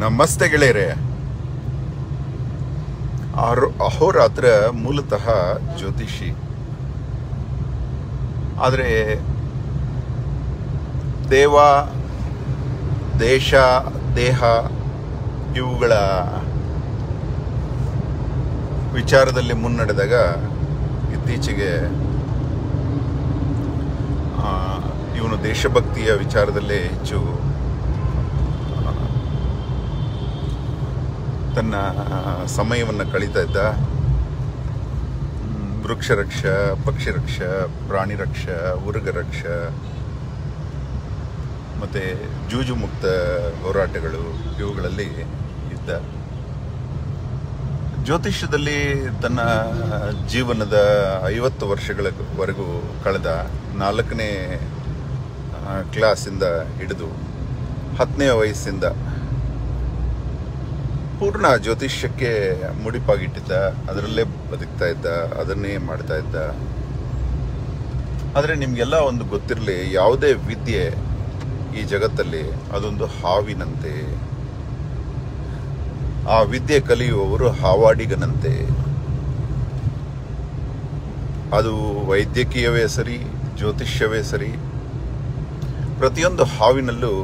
ನಮಸ್ತೆ ಗೆಳೆಯರೆ. ಅಹೋರಾತ್ರ ಮೂಲತಃ ಜ್ಯೋತಿಷಿ. ಆದರೆ ದೇವ, ದೇಶ, ದೇಹ ಇವುಗಳ ವಿಚಾರದಲ್ಲಿ ಮುನ್ನಡೆದಾಗ ಇತ್ತೀಚೆಗೆ ಇವನು ದೇಶಭಕ್ತಿಯ ವಿಚಾರದಲ್ಲೇ ಹೆಚ್ಚು ತನ್ನ ಸಮಯವನ್ನು ಕಳೀತಾ ಇದ್ದ. ವೃಕ್ಷ ರಕ್ಷ, ಪಕ್ಷಿ ರಕ್ಷ, ಪ್ರಾಣಿ ರಕ್ಷ, ಉರುಗ ರಕ್ಷ ಮತ್ತು ಜೂಜು ಮುಕ್ತ ಹೋರಾಟಗಳು ಇವುಗಳಲ್ಲಿ ಇದ್ದ. ಜ್ಯೋತಿಷ್ಯದಲ್ಲಿ ತನ್ನ ಜೀವನದ 50 ವರ್ಷಗಳವರೆಗೂ ಕಳೆದ 4ನೇ ಕ್ಲಾಸಿಂದ ಹಿಡಿದು 10ನೇ ವಯಸ್ಸಿಂದ ಪೂರ್ಣ ಜ್ಯೋತಿಷ್ಯಕ್ಕೆ ಮುಡಿಪಾಗಿಟ್ಟಿದ್ದ. ಅದರಲ್ಲೇ ಬದುಕ್ತಾ ಇದ್ದ, ಅದನ್ನೇ ಮಾಡ್ತಾ ಇದ್ದ. ಆದರೆ ನಿಮಗೆಲ್ಲ ಒಂದು ಗೊತ್ತಿರಲಿ, ಯಾವುದೇ ವಿದ್ಯೆ ಈ ಜಗತ್ತಲ್ಲಿ ಅದೊಂದು ಹಾವಿನಂತೆ. ಆ ವಿದ್ಯೆ ಕಲಿಯುವವರು ಹಾವಾಡಿಗನಂತೆ. ಅದು ವೈದ್ಯಕೀಯವೇ ಸರಿ, ಜ್ಯೋತಿಷ್ಯವೇ ಸರಿ, ಪ್ರತಿಯೊಂದು ಹಾವಿನಲ್ಲೂ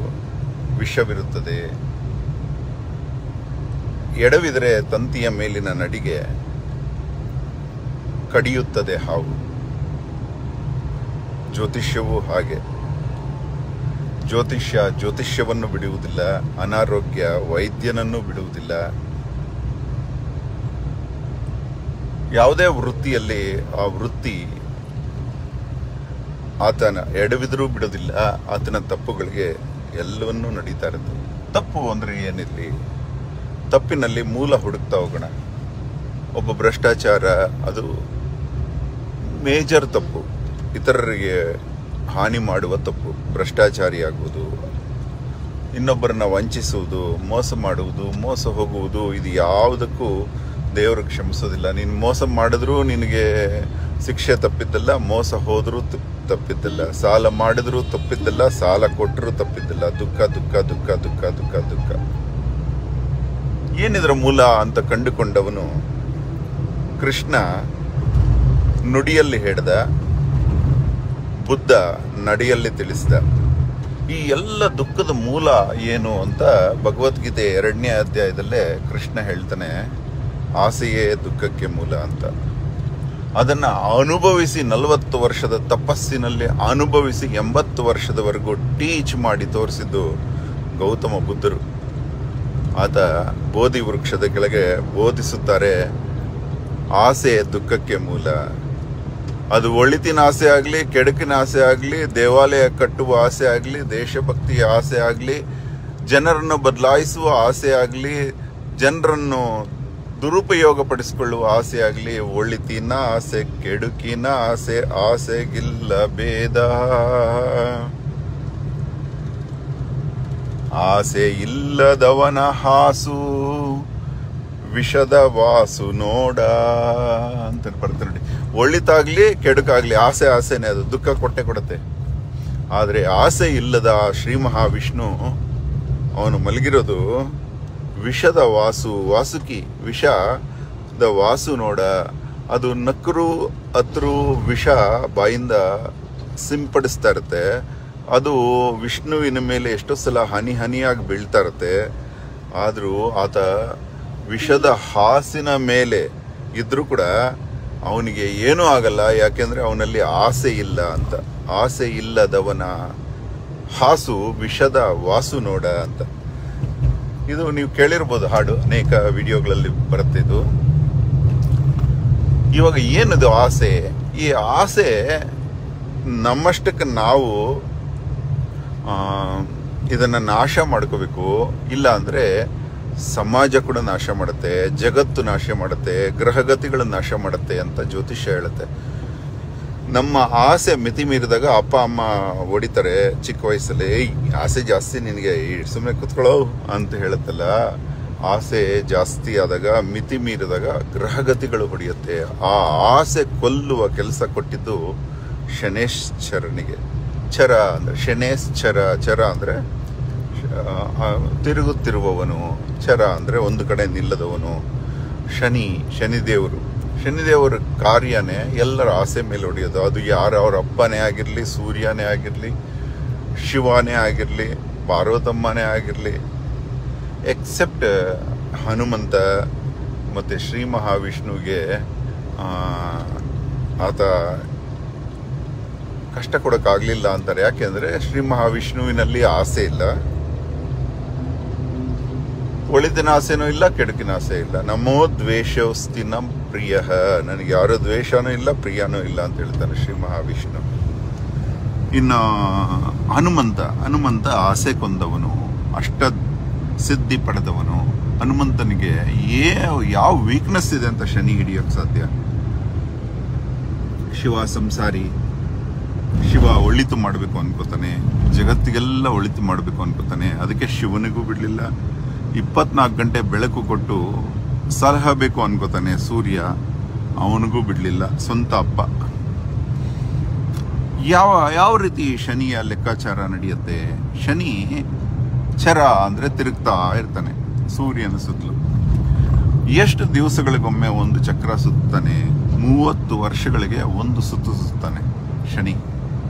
ವಿಷವಿರುತ್ತದೆ. ಎಡವಿದರೆ ತಂತಿಯ ಮೇಲಿನ ನಡಿಗೆ ಕಡಿಯುತ್ತದೆ ಹಾವು. ಜ್ಯೋತಿಷ್ಯವೂ ಹಾಗೆ. ಜ್ಯೋತಿಷ್ಯವನ್ನು ಬಿಡುವುದಿಲ್ಲ, ಅನಾರೋಗ್ಯ ವೈದ್ಯನನ್ನು ಬಿಡುವುದಿಲ್ಲ. ಯಾವುದೇ ವೃತ್ತಿಯಲ್ಲಿ ಆ ವೃತ್ತಿ ಆತನ ಎಡವಿದರೂ ಬಿಡೋದಿಲ್ಲ. ಆತನ ತಪ್ಪುಗಳಿಗೆ ಎಲ್ಲವನ್ನೂ ನಡೀತಾ ಇರುತ್ತೆ. ತಪ್ಪು ಅಂದರೆ ಏನಿರಲಿ, ತಪ್ಪಿನಲ್ಲಿ ಮೂಲ ಹುಡುಕ್ತಾ ಹೋಗೋಣ. ಒಬ್ಬ ಭ್ರಷ್ಟಾಚಾರ, ಅದು ಮೇಜರ್ ತಪ್ಪು, ಇತರರಿಗೆ ಹಾನಿ ಮಾಡುವ ತಪ್ಪು, ಭ್ರಷ್ಟಾಚಾರಿಯಾಗುವುದು, ಇನ್ನೊಬ್ಬರನ್ನ ವಂಚಿಸುವುದು, ಮೋಸ ಮಾಡುವುದು, ಮೋಸ ಹೋಗುವುದು, ಇದು ಯಾವುದಕ್ಕೂ ದೇವರು ಕ್ಷಮಿಸೋದಿಲ್ಲ. ನೀನು ಮೋಸ ಮಾಡಿದ್ರೂ ನಿನಗೆ ಶಿಕ್ಷೆ ತಪ್ಪಿದ್ದಲ್ಲ, ಮೋಸ ಹೋದರೂ ತಪ್ಪಿದ್ದಲ್ಲ, ಸಾಲ ಮಾಡಿದ್ರೂ ತಪ್ಪಿದ್ದಲ್ಲ, ಸಾಲ ಕೊಟ್ಟರೂ ತಪ್ಪಿದ್ದಲ್ಲ. ದುಃಖ ದುಃಖ ದುಃಖ ದುಃಖ ದುಃಖ ದುಃಖ. ಏನಿದ್ರ ಮೂಲ ಅಂತ ಕಂಡುಕೊಂಡವನು ಕೃಷ್ಣ ನುಡಿಯಲ್ಲಿ ಹೇಳಿದ, ಬುದ್ಧ ನಡೆಯಲ್ಲಿ ತಿಳಿಸಿದ. ಈ ಎಲ್ಲ ದುಃಖದ ಮೂಲ ಏನು ಅಂತ ಭಗವದ್ಗೀತೆ 2ನೇ ಅಧ್ಯಾಯದಲ್ಲೇ ಕೃಷ್ಣ ಹೇಳ್ತಾನೆ. ಆಸೆಯೇ ದುಃಖಕ್ಕೆ ಮೂಲ ಅಂತ. ಅದನ್ನ ಅನುಭವಿಸಿ 40 ವರ್ಷದ ತಪಸ್ಸಿನಲ್ಲಿ ಅನುಭವಿಸಿ 80 ವರ್ಷದವರೆಗೂ ಟೀಚ್ ಮಾಡಿ ತೋರಿಸಿದ್ದು ಗೌತಮ ಬುದ್ಧರು. ಆತ ಬೋಧಿ ವೃಕ್ಷದ ಕೆಳಗೆ ಬೋಧಿಸುತ್ತಾರೆ, ಆಸೆ ದುಃಖಕ್ಕೆ ಮೂಲ. ಅದು ಒಳಿತಿನ ಆಸೆ ಆಗಲಿ, ಕೆಡುಕಿನ ಆಸೆ ಆಗಲಿ, ದೇವಾಲಯ ಕಟ್ಟುವ ಆಸೆ ಆಗಲಿ, ದೇಶಭಕ್ತಿಯ ಆಸೆ ಆಗಲಿ, ಜನರನ್ನು ಬದಲಾಯಿಸುವ ಆಸೆ ಆಗಲಿ, ಜನರನ್ನು ದುರುಪಯೋಗ ಪಡಿಸಿಕೊಳ್ಳುವ ಆಸೆ ಆಗಲಿ, ಒಳಿತಿನ ಆಸೆ, ಕೆಡುಕಿನ ಆಸೆ, ಆಸೆಗಿಲ್ಲ ಭೇದ. ಆಸೆ ಇಲ್ಲದವನ ಹಾಸು ವಿಷದ ವಾಸು ನೋಡ ಅಂತ ಬರ್ತಾರೆ ನೋಡಿ. ಒಳಿತಾಗ್ಲಿ ಕೆಡುಕಾಗ್ಲಿ ಆಸೆ ಆಸೆನೆ, ಅದು ದುಃಖ ಕೊಡುತ್ತೆ. ಆದರೆ ಆಸೆ ಇಲ್ಲದ ಶ್ರೀ ಮಹಾವಿಷ್ಣು ಅವನು ಮಲಗಿರೋದು ವಿಷದ ವಾಸುಕಿ, ವಿಷದ ವಾಸು ನೋಡ. ಅದು ನಕ್ಕರು ಹತ್ರು ವಿಷ ಬಾಯಿಂದ ಸಿಂಪಡಿಸ್ತಾ ಇರುತ್ತೆ. ಅದು ವಿಷ್ಣುವಿನ ಮೇಲೆ ಎಷ್ಟೋ ಸಲ ಹನಿಯಾಗಿ ಬೀಳ್ತಾ ಇರುತ್ತೆ. ಆದರೂ ಆತ ವಿಷದ ಹಾಸಿನ ಮೇಲೆ ಇದ್ರೂ ಕೂಡ ಅವನಿಗೆ ಏನೂ ಆಗಲ್ಲ. ಯಾಕೆಂದ್ರೆ ಅವನಲ್ಲಿ ಆಸೆ ಇಲ್ಲ ಅಂತ. ಆಸೆ ಇಲ್ಲದವನ ಹಾಸು ವಿಷದ ವಾಸು ನೋಡ ಅಂತ. ಇದು ನೀವು ಕೇಳಿರ್ಬೋದು, ಹಾಡು ಅನೇಕ ವಿಡಿಯೋಗಳಲ್ಲಿ ಬರುತ್ತಿದ್ದು. ಇವಾಗ ಏನದು ಆಸೆ? ಈ ಆಸೆ ನಮ್ಮಷ್ಟಕ್ಕೆ ನಾವು ಇದನ್ನ ನಾಶ ಮಾಡ್ಕೋಬೇಕು. ಇಲ್ಲ ಅಂದ್ರೆ ಸಮಾಜ ಕೂಡ ನಾಶ ಮಾಡುತ್ತೆ, ಜಗತ್ತು ನಾಶ ಮಾಡುತ್ತೆ, ಗ್ರಹಗತಿಗಳನ್ನು ನಾಶ ಮಾಡುತ್ತೆ ಅಂತ ಜ್ಯೋತಿಷ್ಯ ಹೇಳುತ್ತೆ. ನಮ್ಮ ಆಸೆ ಮಿತಿ ಮೀರಿದಾಗ ಅಪ್ಪ ಅಮ್ಮ ಹೊಡಿತಾರೆ ಚಿಕ್ಕ ವಯಸ್ಸಲ್ಲಿ, ಆಸೆ ಜಾಸ್ತಿ ನಿನಗೆ, ಸುಮ್ಮನೆ ಕುತ್ಕೊಳ್ಳೋ ಅಂತ ಹೇಳುತ್ತಲ್ಲ. ಆಸೆ ಜಾಸ್ತಿ ಆದಾಗ, ಮಿತಿ ಮೀರಿದಾಗ ಗ್ರಹಗತಿಗಳು ಹೊಡೆಯುತ್ತೆ. ಆ ಆಸೆ ಕೊಲ್ಲುವ ಕೆಲಸ ಕೊಟ್ಟಿದ್ದು ಶನೇಶ್ಚರನಿಗೆ. ಛರ ಅಂದ್ರೆ ಶನೇಶ್ಚರ, ಚರ ಅಂದ್ರೆ ತಿರುಗುತ್ತಿರುವವನು. ಚರ ಅಂದರೆ ಒಂದು ಕಡೆ ನಿಲ್ಲದವನು. ಶನಿದೇವರ ಕಾರ್ಯನೇ ಎಲ್ಲರ ಆಸೆ ಮೇಲೆ ಹೊಡೆಯೋದು. ಅದು ಅವ್ರ ಅಪ್ಪನೇ ಆಗಿರಲಿ, ಸೂರ್ಯನೇ ಆಗಿರಲಿ, ಶಿವನೇ ಆಗಿರಲಿ, ಪಾರ್ವತಮ್ಮನೇ ಆಗಿರಲಿ, ಎಕ್ಸೆಪ್ಟ್ ಹನುಮಂತ ಮತ್ತು ಶ್ರೀ ಮಹಾವಿಷ್ಣುವಿಗೆ ಆತ ಕಷ್ಟ ಕೊಡೋಕ್ಕಾಗಲಿಲ್ಲ ಅಂತಾರೆ. ಯಾಕೆಂದರೆ ಶ್ರೀ ಮಹಾವಿಷ್ಣುವಿನಲ್ಲಿ ಆಸೆ ಇಲ್ಲ, ಒಳಿತಿನ ಆಸೆನೂ ಇಲ್ಲ, ಕೆಡುಕಿನ ಆಸೆ ಇಲ್ಲ. ನಮೋ ದ್ವೇಷೋಸ್ತಿ ನ ಪ್ರಿಯ, ನನಗೆ ಯಾರೋ ದ್ವೇಷನೂ ಇಲ್ಲ, ಪ್ರಿಯನೂ ಇಲ್ಲ ಅಂತ ಹೇಳ್ತಾನೆ ಶ್ರೀ ಮಹಾವಿಷ್ಣು. ಇನ್ನು ಹನುಮಂತ ಆಸೆ ಕೊಂದವನು, ಅಷ್ಟ ಸಿದ್ಧಿ ಪಡೆದವನು. ಹನುಮಂತನಿಗೆ ಯಾವ ವೀಕ್ನೆಸ್ ಇದೆ ಅಂತ ಶನಿ ಹಿಡಿಯೋಕ್ಕೆ ಸಾಧ್ಯ? ಶಿವ ಸಂಸಾರಿ, ಶಿವ ಒಳಿತು ಮಾಡಬೇಕು ಅನ್ಕೋತಾನೆ, ಜಗತ್ತಿಗೆಲ್ಲ ಒಳಿತು ಮಾಡಬೇಕು ಅನ್ಕೋತಾನೆ. ಅದಕ್ಕೆ ಶಿವನಿಗೂ ಬಿಡಲಿಲ್ಲ. 24 ಗಂಟೆ ಬೆಳಕು ಕೊಟ್ಟು ಸಲಹಬೇಕು ಅನ್ಕೋತಾನೆ ಸೂರ್ಯ, ಅವನಿಗೂ ಬಿಡಲಿಲ್ಲ ಸ್ವಂತ ಅಪ್ಪ. ಯಾವ ರೀತಿ ಶನಿಯ ಲೆಕ್ಕಾಚಾರ ನಡೆಯುತ್ತೆ? ಶನಿ ಚರ ಅಂದರೆ ತಿರುಗ್ತಾ ಇರ್ತಾನೆ ಸೂರ್ಯನ ಸುತ್ತಲೂ. ಎಷ್ಟು ದಿವಸಗಳಿಗೊಮ್ಮೆ ಒಂದು ಚಕ್ರ ಸುತ್ತಾನೆ? 30 ವರ್ಷಗಳಿಗೆ ಒಂದು ಸುತ್ತು ಸುತ್ತಾನೆ ಶನಿ.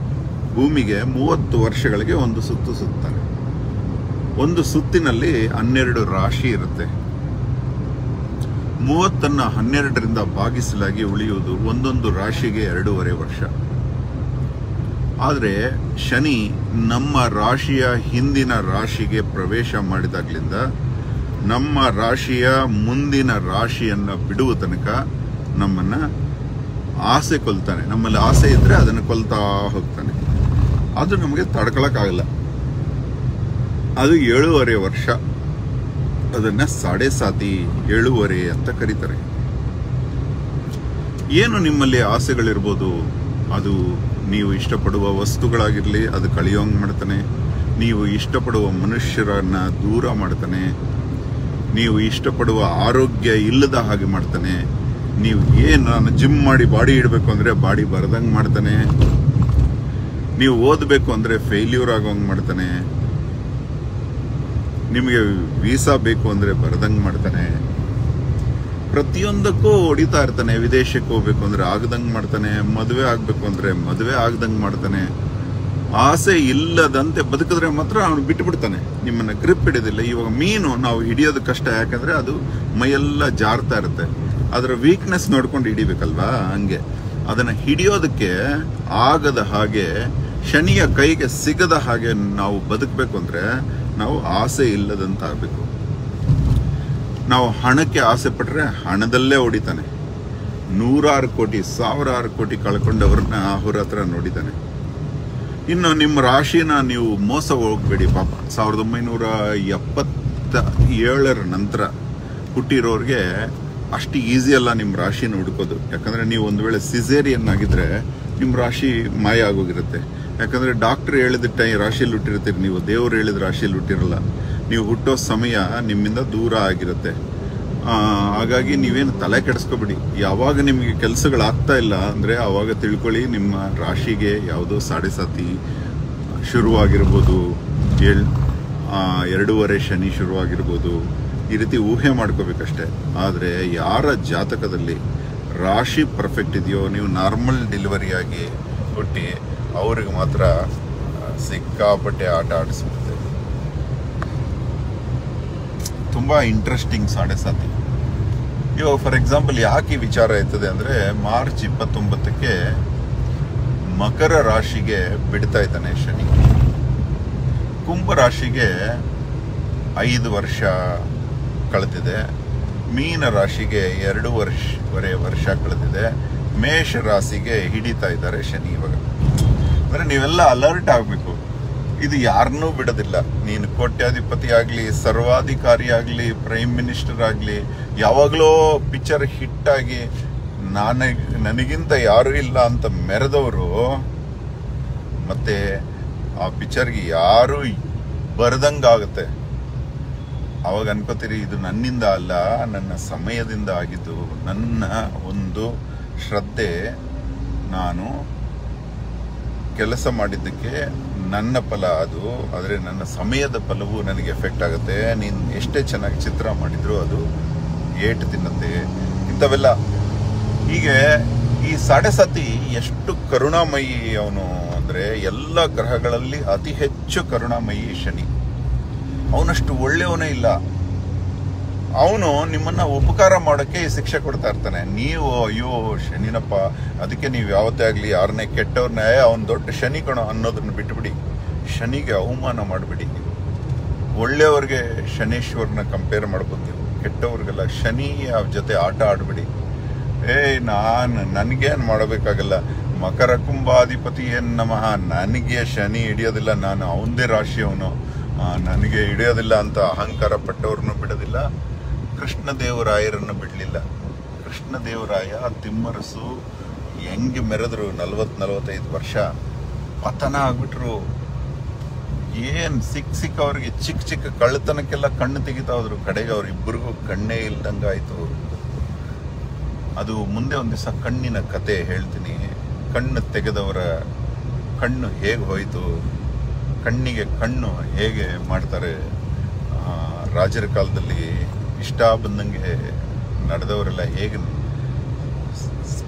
ಭೂಮಿಗೆ 30 ವರ್ಷಗಳಿಗೆ ಒಂದು ಸುತ್ತು ಸುತ್ತಾನೆ. ಒಂದು ಸುತ್ತಿನಲ್ಲಿ 12 ರಾಶಿ ಇರುತ್ತೆ. 30ಅನ್ನು 12ರಿಂದ ಭಾಗಿಸಲಾಗಿ ಉಳಿಯುವುದು ಒಂದೊಂದು ರಾಶಿಗೆ 2.5 ವರ್ಷ. ಆದರೆ ಶನಿ ನಮ್ಮ ರಾಶಿಯ ಹಿಂದಿನ ರಾಶಿಗೆ ಪ್ರವೇಶ ಮಾಡಿದಾಗ್ಲಿಂದ ನಮ್ಮ ರಾಶಿಯ ಮುಂದಿನ ರಾಶಿಯನ್ನು ಬಿಡುವ ತನಕ ನಮ್ಮನ್ನ ಆಸೆ ಕೊಲ್ತಾನೆ. ನಮ್ಮಲ್ಲಿ ಆಸೆ ಇದ್ರೆ ಅದನ್ನು ಕೊಲ್ತಾ ಹೋಗ್ತಾನೆ. ಅದು ನಮಗೆ ತಡ್ಕೊಳಕ್ಕಾಗಲ್ಲ. ಅದು 7.5 ವರ್ಷ. ಅದನ್ನ 7.5 ಅಂತ ಕರೀತಾರೆ. ಏನು ನಿಮ್ಮಲ್ಲಿ ಆಸೆಗಳಿರ್ಬೋದು, ಅದು ನೀವು ಇಷ್ಟಪಡುವ ವಸ್ತುಗಳಾಗಿರಲಿ, ಅದು ಕಳೆಯೋಂಗೆ ಮಾಡ್ತಾನೆ. ನೀವು ಇಷ್ಟಪಡುವ ಮನುಷ್ಯರನ್ನ ದೂರ ಮಾಡ್ತಾನೆ. ನೀವು ಇಷ್ಟಪಡುವ ಆರೋಗ್ಯ ಇಲ್ಲದ ಹಾಗೆ ಮಾಡ್ತಾನೆ. ನೀವು ನಾನು ಜಿಮ್ ಮಾಡಿ ಬಾಡಿ ಇಡಬೇಕು ಅಂದರೆ ಬಾಡಿ ಬರದಂಗೆ ಮಾಡ್ತಾನೆ. ನೀವು ಓದಬೇಕು ಅಂದರೆ ಫೇಲ್ಯೂರ್ ಆಗೋಂಗೆ ಮಾಡ್ತಾನೆ. ನಿಮಗೆ ವೀಸಾ ಬೇಕು ಅಂದರೆ ಬರದಂಗೆ ಮಾಡ್ತಾನೆ. ಪ್ರತಿಯೊಂದಕ್ಕೂ ಹೊಡಿತಾ ಇರ್ತಾನೆ. ವಿದೇಶಕ್ಕೆ ಹೋಗ್ಬೇಕು ಅಂದರೆ ಆಗದಂಗೆ ಮಾಡ್ತಾನೆ. ಮದುವೆ ಆಗಬೇಕು ಅಂದರೆ ಮದುವೆ ಆಗದಂಗೆ ಮಾಡ್ತಾನೆ. ಆಸೆ ಇಲ್ಲದಂತೆ ಬದುಕಿದ್ರೆ ಮಾತ್ರ ಅವನು ಬಿಟ್ಟುಬಿಡ್ತಾನೆ, ನಿಮ್ಮನ್ನು ಗ್ರಿಪ್ ಹಿಡಿಯೋದಿಲ್ಲ. ಇವಾಗ ಮೀನು ನಾವು ಹಿಡಿಯೋದು ಕಷ್ಟ, ಯಾಕಂದರೆ ಅದು ಮೈಯೆಲ್ಲ ಜಾರ್ತಾ ಇರುತ್ತೆ. ಅದರ ವೀಕ್ನೆಸ್ ನೋಡ್ಕೊಂಡು ಹಿಡಿಬೇಕಲ್ವಾ, ಹಂಗೆ ಅದನ್ನು ಹಿಡಿಯೋದಕ್ಕೆ ಆಗದ ಹಾಗೆ, ಶನಿಯ ಕೈಗೆ ಸಿಗದ ಹಾಗೆ ನಾವು ಬದುಕಬೇಕು ಅಂದರೆ ನಾವು ಆಸೆ ಇಲ್ಲದಂತಾಗಬೇಕು. ನಾವು ಹಣಕ್ಕೆ ಆಸೆ ಪಟ್ಟರೆ ಹಣದಲ್ಲೇ ಹೊಡಿತಾನೆ. 100 ಕೋಟಿ 1000 ಕೋಟಿ ಕಳ್ಕೊಂಡವ್ರನ್ನ ಅವ್ರ ಹತ್ರ ನೋಡಿದ್ದಾನೆ. ಇನ್ನು ನಿಮ್ಮ ರಾಶಿನ ನೀವು ಮೋಸ ಹೋಗ್ಬೇಡಿ ಪಾಪ. 1977 ನಂತರ ಹುಟ್ಟಿರೋರಿಗೆ ಅಷ್ಟು ಈಸಿ ಅಲ್ಲ ನಿಮ್ಮ ರಾಶಿನ ಹುಡುಕೋದು. ಯಾಕಂದರೆ ನೀವು ಒಂದು ವೇಳೆ ಸಿಸೇರಿಯನ್ ಆಗಿದ್ರೆ ನಿಮ್ಮ ರಾಶಿ ಮಾಯ ಆಗೋಗಿರುತ್ತೆ. ಯಾಕಂದರೆ ಡಾಕ್ಟ್ರ್ ಹೇಳಿದ ರಾಶಿಯಲ್ಲಿ ಹುಟ್ಟಿರ್ತೀರಿ ನೀವು, ದೇವರು ಹೇಳಿದ ರಾಶಿಯಲ್ಲಿ ಹುಟ್ಟಿರಲ್ಲ. ನೀವು ಹುಟ್ಟೋ ಸಮಯ ನಿಮ್ಮಿಂದ ದೂರ ಆಗಿರುತ್ತೆ. ಹಾಗಾಗಿ ನೀವೇನು ತಲೆ ಕೆಡಿಸ್ಕೊಬಿಡಿ. ಯಾವಾಗ ನಿಮಗೆ ಕೆಲಸಗಳಾಗ್ತಾ ಇಲ್ಲ ಅಂದರೆ ಆವಾಗ ತಿಳ್ಕೊಳ್ಳಿ ನಿಮ್ಮ ರಾಶಿಗೆ ಯಾವುದೋ 7.5 ಶುರುವಾಗಿರ್ಬೋದು, 2.5 ಶನಿ ಶುರುವಾಗಿರ್ಬೋದು. ಈ ರೀತಿ ಊಹೆ ಮಾಡ್ಕೋಬೇಕಷ್ಟೆ. ಆದರೆ ಯಾರ ಜಾತಕದಲ್ಲಿ ರಾಶಿ ಪರ್ಫೆಕ್ಟ್ ಇದೆಯೋ, ನೀವು ನಾರ್ಮಲ್ ಡೆಲಿವರಿಯಾಗಿ ಹುಟ್ಟಿ, ಅವ್ರಿಗೆ ಮಾತ್ರ ಸಿಕ್ಕಾಪಟ್ಟೆ ಆಟ ಆಡಿಸ್ಬಿಡುತ್ತೆ. ತುಂಬ ಇಂಟ್ರೆಸ್ಟಿಂಗ್ 7.5. ಇವಾಗ ಫಾರ್ ಎಕ್ಸಾಂಪಲ್ ಯಾಕೆ ವಿಚಾರ ಇರ್ತದೆ ಅಂದರೆ, ಮಾರ್ಚ್ 29ಕ್ಕೆ ಮಕರ ರಾಶಿಗೆ ಬಿಡ್ತಾ ಇದ್ದಾನೆ ಶನಿ. ಕುಂಭ ರಾಶಿಗೆ 5 ವರ್ಷ ಕಳೆದಿದೆ. ಮೀನ ರಾಶಿಗೆ 2.5 ವರ್ಷ ಕಳೆದಿದೆ. ಮೇಷ ರಾಶಿಗೆ ಹಿಡಿತಾ ಇದ್ದಾರೆ ಶನಿ ಇವಾಗ. ಅಂದರೆ ನೀವೆಲ್ಲ ಅಲರ್ಟ್ ಆಗಬೇಕು. ಇದು ಯಾರನ್ನೂ ಬಿಡೋದಿಲ್ಲ. ನೀನು ಕೋಟ್ಯಾಧಿಪತಿ ಆಗಲಿ, ಸರ್ವಾಧಿಕಾರಿ ಆಗಲಿ, ಪ್ರೈಮ್ ಮಿನಿಸ್ಟರ್ ಆಗಲಿ, ಯಾವಾಗಲೂ ಪಿಕ್ಚರ್ ಹಿಟ್ಟಾಗಿ ನನಗಿಂತ ಯಾರೂ ಇಲ್ಲ ಅಂತ ಮೆರೆದವರು ಮತ್ತೆ ಆ ಪಿಕ್ಚರ್ಗೆ ಯಾರು ಬರ್ದಂಗಾಗುತ್ತೆ. ಅವಾಗ ಅನ್ಕೋತೀರಿ ಇದು ನನ್ನಿಂದ ಅಲ್ಲ, ನನ್ನ ಸಮಯದಿಂದ ಆಗಿದ್ದು, ನನ್ನ ಒಂದು ಶ್ರದ್ಧೆ, ನಾನು ಕೆಲಸ ಮಾಡಿದ್ದಕ್ಕೆ ನನ್ನ ಫಲ ಅದು, ಆದರೆ ನನ್ನ ಸಮಯದ ಫಲವು ನನಗೆ ಎಫೆಕ್ಟ್ ಆಗುತ್ತೆ. ನೀನು ಎಷ್ಟೇ ಚೆನ್ನಾಗಿ ಚಿತ್ರ ಮಾಡಿದ್ರು ಅದು ಏಟು ತಿನ್ನತ್ತೆ. ಇಂಥವೆಲ್ಲ. ಹೀಗೆ ಈ ಸಾಡೆಸತಿ ಎಷ್ಟು ಕರುಣಾಮಯಿ ಅವನು ಅಂದರೆ, ಎಲ್ಲ ಗ್ರಹಗಳಲ್ಲಿ ಅತಿ ಹೆಚ್ಚು ಕರುಣಾಮಯಿ ಶನಿ. ಅವನಷ್ಟು ಒಳ್ಳೆಯವನೇ ಇಲ್ಲ. ಅವನು ನಿಮ್ಮನ್ನ ಉಪಕಾರ ಮಾಡೋಕ್ಕೆ ಶಿಕ್ಷೆ ಕೊಡ್ತಾ ಇರ್ತಾನೆ. ನೀವು ಅಯ್ಯೋ ಶನಿನಪ್ಪ, ಅದಕ್ಕೆ ನೀವು ಯಾವತ್ತೇ ಆಗಲಿ ಯಾರನ್ನೇ ಕೆಟ್ಟವ್ರನ್ನೇ ಅವನು ದೊಡ್ಡ ಶನಿ ಕಣೋ ಅನ್ನೋದನ್ನ ಬಿಟ್ಟುಬಿಡಿ. ಶನಿಗೆ ಅವಮಾನ ಮಾಡಿಬಿಡಿ. ಒಳ್ಳೆಯವ್ರಿಗೆ ಶನೇಶ್ವರನ ಕಂಪೇರ್ ಮಾಡ್ಬೋದು ನೀವು, ಕೆಟ್ಟವ್ರಿಗೆಲ್ಲ ಶನಿಯ ಜೊತೆ ಆಟ ಆಡ್ಬಿಡಿ. ನನಗೇನು ಮಾಡಬೇಕಾಗಲ್ಲ, ಮಕರ ಕುಂಭಾಧಿಪತಿ ಏನ್ ನಮಃ, ನನಗೆ ಶನಿ ಹಿಡಿಯೋದಿಲ್ಲ, ನಾನು ಅವಂದೇ ರಾಶಿಯವನು, ನನಗೆ ಹಿಡಿಯೋದಿಲ್ಲ ಅಂತ ಅಹಂಕಾರ ಪಟ್ಟವ್ರನ್ನು ಬಿಡೋದಿಲ್ಲ. ಕೃಷ್ಣದೇವರಾಯರನ್ನು ಬಿಡಲಿಲ್ಲ. ಕೃಷ್ಣದೇವರಾಯ ತಿಮ್ಮರಸು ಹೆಂಗೆ ಮೆರೆದ್ರು, 40-45 ವರ್ಷ ಪತನ ಆಗ್ಬಿಟ್ರು. ಏನ್ ಸಿಕ್ಕ ಅವ್ರಿಗೆ ಚಿಕ್ಕ ಚಿಕ್ಕ ಕಳ್ಳತನಕ್ಕೆಲ್ಲ ಕಣ್ಣು ತೆಗಿತಾ ಹೋದ್ರು. ಕಡೆಗೆ ಅವ್ರಿಬ್ಬರಿಗೂ ಕಣ್ಣೇ ಇಲ್ದಂಗಾಯ್ತು. ಅದು ಮುಂದೆ ಒಂದು ದಿವಸ ಕಣ್ಣಿನ ಕತೆ ಹೇಳ್ತೀನಿ. ಕಣ್ಣು ತೆಗೆದವರ ಕಣ್ಣು ಹೇಗೆ ಹೋಯಿತು, ಕಣ್ಣಿಗೆ ಕಣ್ಣು ಹೇಗೆ ಮಾಡ್ತಾರೆ. ರಾಜರ ಕಾಲದಲ್ಲಿ ಇಷ್ಟ ಬಂದಂಗೆ ನಡೆದವರೆಲ್ಲ ಹೇಗೆ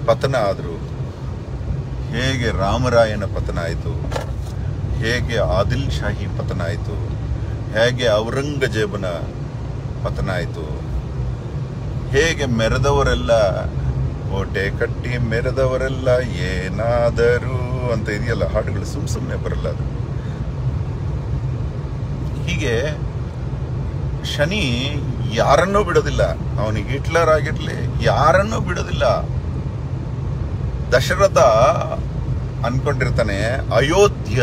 ಪತನ ಆದರು, ಹೇಗೆ ರಾಮರಾಯನ ಪತನ ಆಯಿತು, ಹೇಗೆ ಆದಿಲ್ ಶಾಹಿ ಪತನ ಆಯಿತು, ಹೇಗೆ ಔರಂಗಜೇಬನ ಪತನ ಆಯಿತು, ಹೇಗೆ ಮೆರೆದವರೆಲ್ಲ ಕೋಟೆ ಕಟ್ಟಿ ಮೆರೆದವರೆಲ್ಲ ಏನಾದರೂ ಅಂತ ಇದೆಯಲ್ಲ ಹಾಡುಗಳು, ಸುಮ್ಮನೆ ಬರಲ್ಲ ಅದು. ಹೀಗೆ ಶನಿ ಯಾರನ್ನೂ ಬಿಡೋದಿಲ್ಲ. ಅವನಿಗೆ ಹಿಟ್ಲರ್ ಆಗಿರ್ಲಿ ಯಾರನ್ನೂ ಬಿಡೋದಿಲ್ಲ. ದಶರಥ ಅನ್ಕೊಂಡಿರ್ತಾನೆ ಅಯೋಧ್ಯ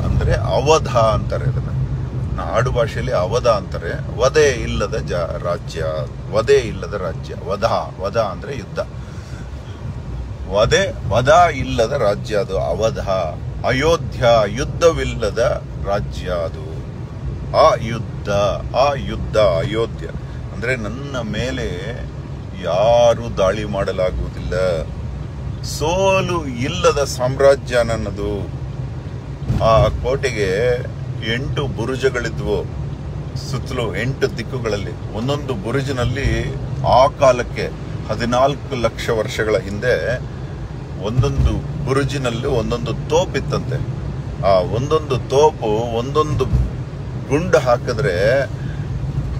ಅಂದ್ರೆ ಅವಧ ಅಂತಾರೆ. ಅದನ್ನ ಆಡು ಭಾಷೆಯಲ್ಲಿ ಅವಧ ಅಂತಾರೆ. ವಧೆ ಇಲ್ಲದ ರಾಜ್ಯ, ವಧೆ ಇಲ್ಲದ ರಾಜ್ಯ. ವಧ ಅಂದ್ರೆ ಯುದ್ಧ. ವಧ ಇಲ್ಲದ ರಾಜ್ಯ ಅದು ಅವಧ. ಅಯೋಧ್ಯ ಯುದ್ಧವಿಲ್ಲದ ರಾಜ್ಯ ಅದು. ಯುದ್ಧ ಅಯೋಧ್ಯ ಅಂದ್ರೆ ನನ್ನ ಮೇಲೆ ಯಾರು ದಾಳಿ ಮಾಡಲಾಗುವುದಿಲ್ಲ. ಸೋಲು ಇಲ್ಲದ ಸಾಮ್ರಾಜ್ಯ ನನ್ನದು. ಆ ಕೋಟೆಗೆ 8 ಬುರುಜಗಳಿದ್ವು ಸುತ್ತಲೂ, 8 ದಿಕ್ಕುಗಳಲ್ಲಿ. ಒಂದೊಂದು ಬುರುಜಿನಲ್ಲಿ ಆ ಕಾಲಕ್ಕೆ 14 ಲಕ್ಷ ವರ್ಷಗಳ ಹಿಂದೆ ಒಂದೊಂದು ಬುರುಜಿನಲ್ಲಿ ಒಂದೊಂದು ತೋಪಿತ್ತಂತೆ. ಆ ಒಂದೊಂದು ತೋಪು ಒಂದೊಂದು ಗುಂಡು ಹಾಕಿದ್ರೆ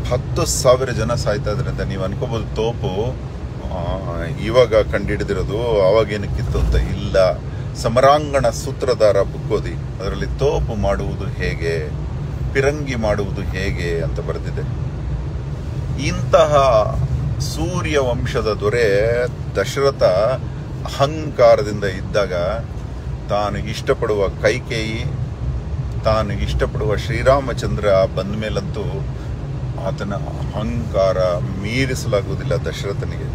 10,000 ಜನ ಸಾಯ್ತಾ ಇದ್ರಂತೆ. ನೀವು ಅನ್ಕೋಬಹುದು ತೋಪು ಇವಾಗ ಕಂಡುಹಿಡಿದಿರೋದು ಅವಾಗೇನಕ್ಕಿತ್ತು ಅಂತ. ಇಲ್ಲ, ಸಮರಾಂಗಣ ಸೂತ್ರಧಾರ ಬುಕ್ ಓದಿ, ಅದರಲ್ಲಿ ತೋಪು ಮಾಡುವುದು ಹೇಗೆ, ಪಿರಂಗಿ ಮಾಡುವುದು ಹೇಗೆ ಅಂತ ಬರೆದಿದೆ. ಇಂತಹ ಸೂರ್ಯ ವಂಶದ ದೊರೆ ದಶರಥ ಅಹಂಕಾರದಿಂದ ಇದ್ದಾಗ ತಾನು ಇಷ್ಟಪಡುವ ಕೈಕೇಯಿ, ತಾನು ಇಷ್ಟಪಡುವ ಶ್ರೀರಾಮಚಂದ್ರ ಬಂದ ಮೇಲಂತೂ ಆತನ ಅಹಂಕಾರ ಮೀರಿಸಲಾಗುವುದಿಲ್ಲ ದಶರಥನಿಗೆ.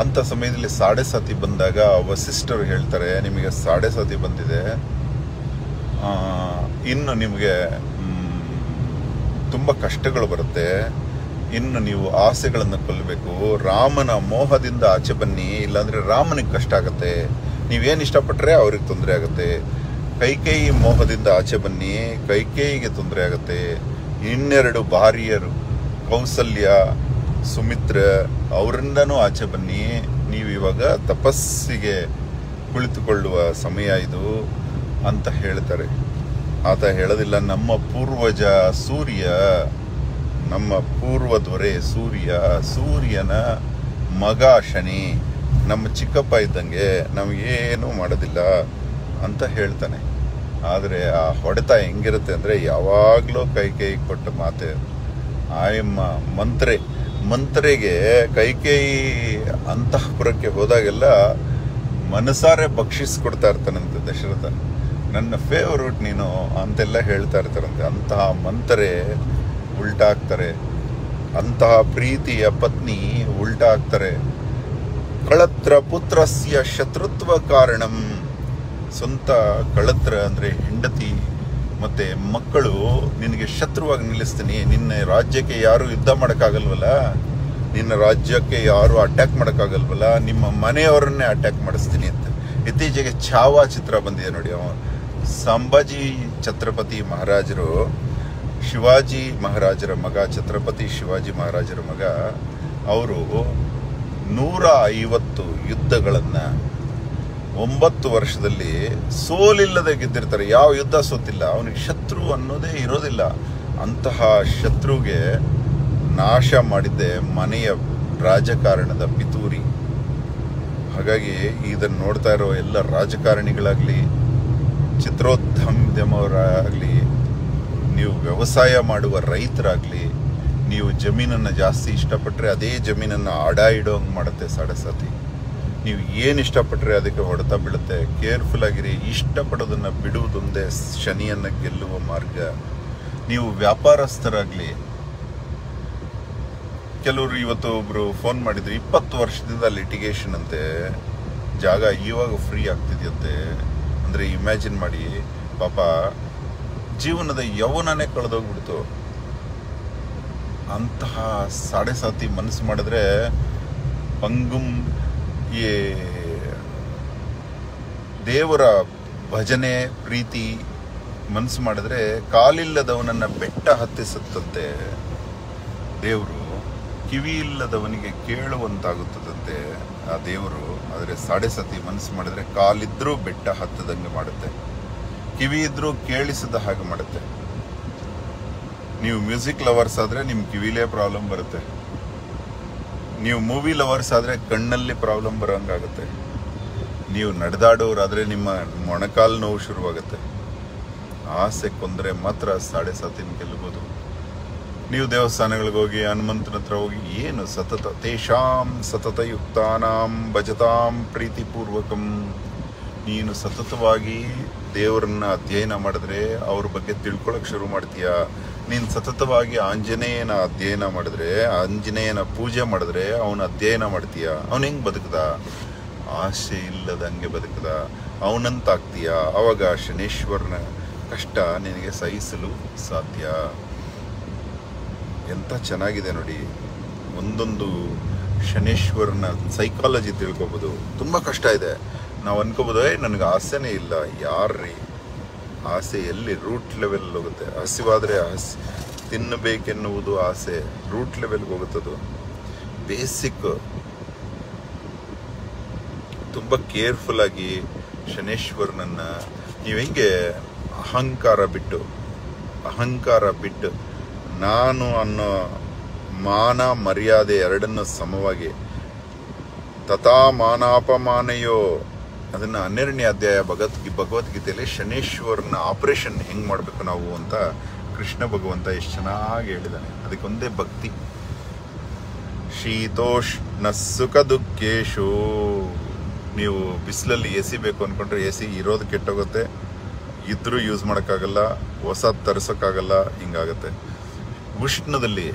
ಅಂತ ಸಮಯದಲ್ಲಿ ಸಾಡೆಸಾತಿ ಬಂದಾಗ ವಸಿಷ್ಠರು ಹೇಳ್ತಾರೆ, ನಿಮಗೆ ಸಾಡೆಸಾತಿ ಬಂದಿದೆ, ಇನ್ನು ನಿಮಗೆ ತುಂಬ ಕಷ್ಟಗಳು ಬರುತ್ತೆ, ಇನ್ನು ನೀವು ಆಸೆಗಳನ್ನು ಕೊಲ್ಲಬೇಕು, ರಾಮನ ಮೋಹದಿಂದ ಆಚೆ ಬನ್ನಿ, ಇಲ್ಲಾಂದ್ರೆ ರಾಮನಿಗೆ ಕಷ್ಟ ಆಗುತ್ತೆ, ನೀವೇನು ಇಷ್ಟಪಟ್ಟರೆ ಅವ್ರಿಗೆ ತೊಂದರೆ ಆಗುತ್ತೆ. ಕೈಕೇಯಿ ಮೋಹದಿಂದ ಆಚೆ ಬನ್ನಿ, ಕೈಕೇಯಿಗೆ ತೊಂದರೆ ಆಗುತ್ತೆ. 12 ಭಾರ್ಯರು ಕೌಸಲ್ಯ, ಸುಮಿತ್ರ, ಅವರಿಂದನೂ ಆಚೆ ಬನ್ನಿ, ನೀವು ಇವಾಗ ತಪಸ್ಸಿಗೆ ಕುಳಿತುಕೊಳ್ಳುವ ಸಮಯ ಇದು ಅಂತ ಹೇಳ್ತಾರೆ. ಆತ ಹೇಳೋದಿಲ್ಲ, ನಮ್ಮ ಪೂರ್ವಜ ಸೂರ್ಯ, ನಮ್ಮ ಪೂರ್ವ ದೊರೆ ಸೂರ್ಯ, ಸೂರ್ಯನ ಮಗ ಶನಿ, ನಮ್ಮ ಚಿಕ್ಕಪ್ಪ ಇದ್ದಂಗೆ, ನಮಗೇನೂ ಮಾಡೋದಿಲ್ಲ ಅಂತ ಹೇಳ್ತಾನೆ. ಆದರೆ ಆ ಹೊಡೆತ ಹೆಂಗಿರುತ್ತೆ ಅಂದರೆ, ಯಾವಾಗಲೂ ಕೈಕೇಯಿ ಕೊಟ್ಟ ಮಾತೆ. ಆಯಮ್ಮ ಮಂತ್ರೆಗೆ ಕೈಕೇಯಿ ಅಂತಃಪುರಕ್ಕೆ ಹೋದಾಗೆಲ್ಲ ಮನಸಾರೆ ಬಕ್ಷಿಸ್ಕೊಡ್ತಾ ಇರ್ತಾನಂತೆ ದಶರಥ. ನನ್ನ ಫೇವರೇಟ್ ನೀನು ಅಂತೆಲ್ಲ ಹೇಳ್ತಾ ಇರ್ತಾರಂತೆ. ಅಂತಹ ಮಂತ್ರೆ ಉಲ್ಟಾ ಆಗ್ತಾರೆ, ಅಂತಹ ಪ್ರೀತಿಯ ಪತ್ನಿ ಉಲ್ಟಾ ಆಗ್ತಾರೆ. ಕಳತ್ರ ಪುತ್ರಸ್ಯ ಶತ್ರುತ್ವ ಕಾರಣಂ. ಸ್ವಂತ ಕಳತ್ರ ಅಂದರೆ ಹೆಂಡತಿ ಮತ್ತೆ ಮಕ್ಕಳು ನಿನಗೆ ಶತ್ರುವಾಗಿ ನಿಲ್ಲಿಸ್ತೀನಿ, ನಿನ್ನ ರಾಜ್ಯಕ್ಕೆ ಯಾರು ಯುದ್ಧ ಮಾಡೋಕ್ಕಾಗಲ್ವಲ್ಲ, ನಿನ್ನ ರಾಜ್ಯಕ್ಕೆ ಯಾರು ಅಟ್ಯಾಕ್ ಮಾಡೋಕ್ಕಾಗಲ್ವಲ್ಲ, ನಿಮ್ಮ ಮನೆಯವರನ್ನೇ ಅಟ್ಯಾಕ್ ಮಾಡಿಸ್ತೀನಿ ಅಂತ. ಇತ್ತೀಚೆಗೆ ಛಾವಾ ಚಿತ್ರ ಬಂದಿದೆ ನೋಡಿ, ಸಂಭಾಜಿ ಛತ್ರಪತಿ ಮಹಾರಾಜರು ಶಿವಾಜಿ ಮಹಾರಾಜರ ಮಗ, ಛತ್ರಪತಿ ಶಿವಾಜಿ ಮಹಾರಾಜರ ಮಗ. ಅವರು 150 ಯುದ್ಧಗಳನ್ನು 9 ವರ್ಷದಲ್ಲಿ ಸೋಲಿಲ್ಲದೆ ಗೆದ್ದಿರ್ತಾರೆ. ಯಾವ ಯುದ್ಧ ಸೋತಿಲ್ಲ. ಅವನಿಗೆ ಶತ್ರು ಅನ್ನೋದೇ ಇರೋದಿಲ್ಲ. ಅಂತಹ ಶತ್ರುಗೆ ನಾಶ ಮಾಡಿದ್ದೆ ಮನೆಯ ರಾಜಕಾರಣದ ಪಿತೂರಿ. ಹಾಗಾಗಿ ಇದನ್ನು ನೋಡ್ತಾ ಇರೋ ಎಲ್ಲ ರಾಜಕಾರಣಿಗಳಾಗಲಿ, ಚಿತ್ರೋದ್ಯಮದವರಾಗಲಿ, ನೀವು ವ್ಯವಸಾಯ ಮಾಡುವ ರೈತರಾಗಲಿ, ನೀವು ಜಮೀನನ್ನು ಜಾಸ್ತಿ ಇಷ್ಟಪಟ್ಟರೆ ಅದೇ ಜಮೀನನ್ನು ಅಡ ಇಡೋಂಗೆ ಮಾಡುತ್ತೆ ಸಾಡೆಸಾತಿ. ನೀವು ಏನು ಇಷ್ಟಪಟ್ಟರೆ ಅದಕ್ಕೆ ಹೊಡೆತ ಬೀಳುತ್ತೆ. ಕೇರ್ಫುಲ್ ಆಗಿರಿ. ಇಷ್ಟಪಡೋದನ್ನು ಬಿಡುವುದೊಂದೇ ಶನಿಯನ್ನು ಗೆಲ್ಲುವ ಮಾರ್ಗ. ನೀವು ವ್ಯಾಪಾರಸ್ಥರಾಗಲಿ, ಕೆಲವರು ಇವತ್ತು ಒಬ್ರು ಫೋನ್ ಮಾಡಿದ್ರು, 20 ವರ್ಷದಿಂದ ಲಿಟಿಗೇಷನ್ ಅಂತೆ, ಜಾಗ ಇವಾಗ ಫ್ರೀ ಆಗ್ತಿದೆಯಂತೆ. ಅಂದರೆ ಇಮ್ಯಾಜಿನ್ ಮಾಡಿ, ಪಾಪ ಜೀವನದ ಯೌವನನೇ ಕಳೆದೋಗ್ಬಿಡ್ತು. ಅಂತಹ ಸಾಡೆಸಾತಿ ಮನಸ್ಸು ಮಾಡಿದ್ರೆ ಪಂಗುಂ ಈ ದೇವರ ಭಜನೆ ಪ್ರೀತಿ ಮನಸ್ಸು ಮಾಡಿದ್ರೆ ಕಾಲಿಲ್ಲದವನನ್ನ ಬೆಟ್ಟ ಹತ್ತಿಸುತ್ತಂತೆ ದೇವರು. ಕಿವಿ ಇಲ್ಲದವನಿಗೆ ಕೇಳುವಂತಾಗುತ್ತದಂತೆ ಆ ದೇವರು. ಆದರೆ ಸಾಡೆಸಾತಿ ಮನಸ್ಸು ಮಾಡಿದ್ರೆ ಕಾಲಿದ್ರೂ ಬೆಟ್ಟ ಹತ್ತದಂಗೆ ಮಾಡುತ್ತೆ, ಕಿವಿ ಇದ್ರೂ ಕೇಳಿಸದ ಹಾಗೆ ಮಾಡುತ್ತೆ. ನೀವು ಮ್ಯೂಸಿಕ್ ಲವರ್ಸ್ ಆದರೆ ನಿಮ್ಮ ಕಿವಿಲೇ ಪ್ರಾಬ್ಲಮ್ ಬರುತ್ತೆ. ನೀವು ಮೂವಿ ಲವರ್ಸ್ ಆದರೆ ಕಣ್ಣಲ್ಲಿ ಪ್ರಾಬ್ಲಮ್ ಬರೋಂಗಾಗುತ್ತೆ. ನೀವು ನಡೆದಾಡೋರಾದರೆ ನಿಮ್ಮ ಮೊಣಕಾಲು ನೋವು ಶುರುವಾಗುತ್ತೆ. ಆಸೆ ಕೊಂದರೆ ಮಾತ್ರ ಸಾಡೆಸಾತಿನ ಗೆಲ್ಲಬಹುದು. ನೀವು ದೇವಸ್ಥಾನಗಳಿಗೆ ಹೋಗಿ, ಹನುಮಂತನ ಹತ್ರ ಹೋಗಿ, ಏನು ಸತತ ತೇಷಾಂ ಸತತ ಯುಕ್ತಾನಾಂ ಭಜತಾಂ ಪ್ರೀತಿಪೂರ್ವಕಂ. ನೀನು ಸತತವಾಗಿ ದೇವರನ್ನ ಅಧ್ಯಯನ ಮಾಡಿದ್ರೆ ಅವ್ರ ಬಗ್ಗೆ ತಿಳ್ಕೊಳಕ್ ಶುರು ಮಾಡ್ತೀಯ. ನೀನು ಸತತವಾಗಿ ಆಂಜನೇಯನ ಅಧ್ಯಯನ ಮಾಡಿದ್ರೆ, ಆಂಜನೇಯನ ಪೂಜೆ ಮಾಡಿದ್ರೆ ಅವನ ಅಧ್ಯಯನ ಮಾಡ್ತೀಯ. ಅವನು ಹೆಂಗೆ ಬದುಕದ? ಆಸೆ ಇಲ್ಲದಂಗೆ ಬದುಕದ, ಅವನಂತಾಗ್ತೀಯ. ಅವಾಗ ಶನೇಶ್ವರನ ಕಷ್ಟ ನಿನಗೆ ಸಹಿಸಲು ಸಾಧ್ಯ. ಎಂಥ ಚೆನ್ನಾಗಿದೆ ನೋಡಿ. ಒಂದೊಂದು ಶನೇಶ್ವರನ ಸೈಕಾಲಜಿ ತಿಳ್ಕೊಬೋದು. ತುಂಬ ಕಷ್ಟ ಇದೆ. ನಾವು ಅನ್ಕೋಬೋದು, ನನಗೆ ಆಸೆನೇ ಇಲ್ಲ. ಯಾರ್ರೀ? ಆಸೆ ಎಲ್ಲಿ ರೂಟ್ ಲೆವೆಲ್ ಹೋಗುತ್ತೆ. ಹಸಿವಾದರೆ ತಿನ್ನಬೇಕೆನ್ನುವುದು ಆಸೆ ರೂಟ್ ಲೆವೆಲ್ಗೆ ಹೋಗುತ್ತದು. ಬೇಸಿಕ್ ತುಂಬ ಕೇರ್ಫುಲ್ ಆಗಿ ಶನೇಶ್ವರನನ್ನ ನೀವು ಹೆಂಗೆ ಅಹಂಕಾರ ಬಿಟ್ಟು ನಾನು ಅನ್ನೋ ಮಾನ ಮರ್ಯಾದೆ ಎರಡನ್ನು ಸಮವಾಗಿ ತಥಾ ಮಾನಾಪಮಾನಯೋ, ಅದನ್ನು 12ನೇ ಅಧ್ಯಾಯ ಭಗವದ್ಗೀತೆಯಲ್ಲಿ ಶನೇಶ್ವರನ ಆಪರೇಷನ್ ಹೆಂಗೆ ಮಾಡಬೇಕು ನಾವು ಅಂತ ಕೃಷ್ಣ ಭಗವಂತ ಎಷ್ಟು ಚೆನ್ನಾಗಿ ಹೇಳಿದ್ದಾನೆ. ಅದಕ್ಕೊಂದೇ ಭಕ್ತಿ. ಶೀತೋಷ್ಣ ಸುಖ ದುಃಖೇಶು. ನೀವು ಬಿಸಿಲಲ್ಲಿ AC ಬೇಕು ಅಂದ್ಕೊಂಡ್ರೆ AC ಇರೋದು ಕೆಟ್ಟೋಗುತ್ತೆ, ಇದ್ರೂ ಯೂಸ್ ಮಾಡೋಕ್ಕಾಗಲ್ಲ, ಹೊಸ ತರಿಸೋಕ್ಕಾಗಲ್ಲ, ಹಿಂಗಾಗತ್ತೆ. ಉಷ್ಣದಲ್ಲಿ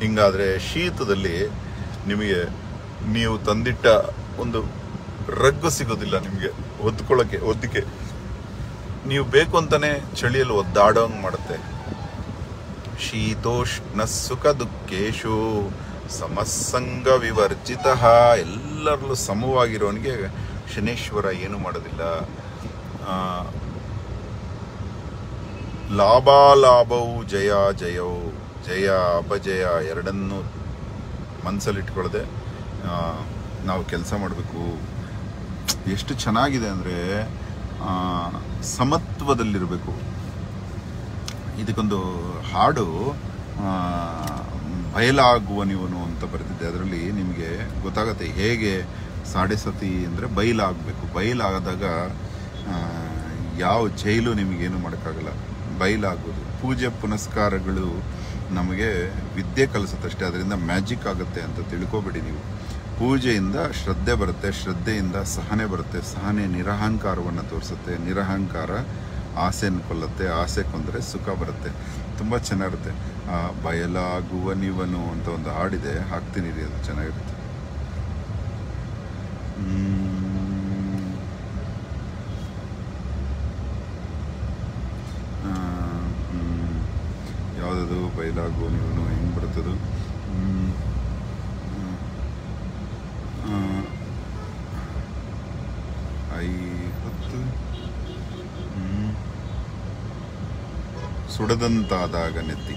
ಹಿಂಗಾದರೆ ಶೀತದಲ್ಲಿ ನಿಮಗೆ ನೀವು ತಂದಿಟ್ಟ ಒಂದು ರಗ್ಗು ಸಿಗೋದಿಲ್ಲ ನಿಮಗೆ ಒದ್ದಕ್ಕೆ. ನೀವು ಬೇಕು ಅಂತಾನೆ ಚಳಿಯಲ್ಲಿ ಒದ್ದಾಡೋಂಗೆ ಮಾಡುತ್ತೆ. ಶೀತೋಷ್ಣ ಸುಖ ದುಃಖೇಶು ಸಮಸಂಗ ವಿವರ್ಜಿತ. ಎಲ್ಲರಲ್ಲೂ ಸಮವಾಗಿರೋನಿಗೆ ಶನೇಶ್ವರ ಏನು ಮಾಡೋದಿಲ್ಲ. ಲಾಭಾಲಾಭವು ಜಯ ಜಯವು, ಜಯ ಅಪಜಯ ಎರಡನ್ನೂ ಮನಸ್ಸಲ್ಲಿಟ್ಕೊಳ್ಳದೆ ನಾವು ಕೆಲಸ ಮಾಡಬೇಕು. ಎಷ್ಟು ಚೆನ್ನಾಗಿದೆ ಅಂದರೆ ಸಮತ್ವದಲ್ಲಿರಬೇಕು. ಇದಕ್ಕೊಂದು ಹಾಡು ಬಯಲಾಗುವ ನೀವನು ಅಂತ ಬರೆದಿದ್ದೆ. ಅದರಲ್ಲಿ ನಿಮಗೆ ಗೊತ್ತಾಗುತ್ತೆ ಹೇಗೆ ಸಾಡೆಸತಿ ಅಂದರೆ ಬಯಲಾಗಬೇಕು. ಬಯಲಾದಾಗ ಯಾವ ಜೈಲು ನಿಮಗೇನು ಮಾಡೋಕ್ಕಾಗಲ್ಲ. ಬಯಲಾಗೋದು. ಪೂಜೆ ಪುನಸ್ಕಾರಗಳು ನಮಗೆ ವಿದ್ಯೆ ಕಲಿಸುತ್ತಷ್ಟೇ, ಅದರಿಂದ ಮ್ಯಾಜಿಕ್ ಆಗುತ್ತೆ ಅಂತ ತಿಳ್ಕೊಬೇಡಿ ನೀವು. ಪೂಜೆಯಿಂದ ಶ್ರದ್ಧೆ ಬರುತ್ತೆ, ಶ್ರದ್ಧೆಯಿಂದ ಸಹನೆ ಬರುತ್ತೆ, ಸಹನೆ ನಿರಹಂಕಾರವನ್ನು ತೋರಿಸುತ್ತೆ, ನಿರಹಂಕಾರ ಆಸೆಯನ್ನು ಕೊಲ್ಲುತ್ತೆ, ಆಸೆ ಕೊಂದರೆ ಸುಖ ಬರುತ್ತೆ. ತುಂಬ ಚೆನ್ನಾಗಿರುತ್ತೆ. ಬಯಲಾಗುವ ನೀವನು ಅಂತ ಒಂದು ಹಾಡಿದೆ, ಹಾಕ್ತೀನಿ ರೀ, ಅದು ಚೆನ್ನಾಗಿರುತ್ತೆ. ಯಾವುದದು ಬಯಲಾಗುವ ನೀವನು ಹೆಂಗೆ ಬರುತ್ತದು? ಸುಡದಂತಾದಾಗ ನೆತ್ತಿ.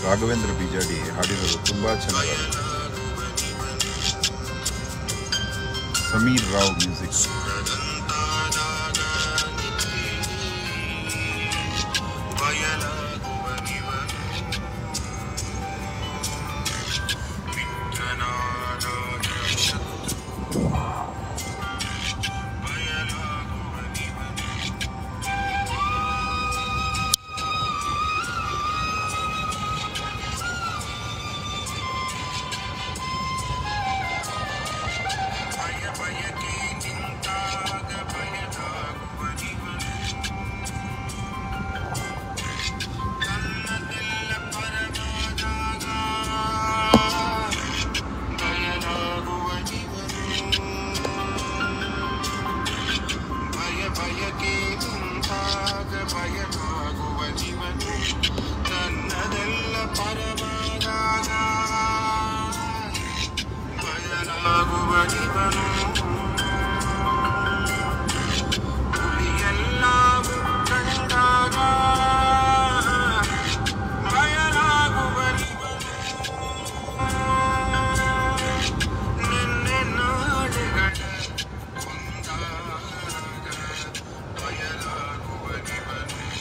ರಾಘವೇಂದ್ರ ಬಿಜಾಡಿ ಹಾಡಿರೋದು ತುಂಬಾ ಚೆನ್ನಾಗಿದೆ. ಸಮೀರ್ ರಾವ್ ಮ್ಯೂಸಿಕ್.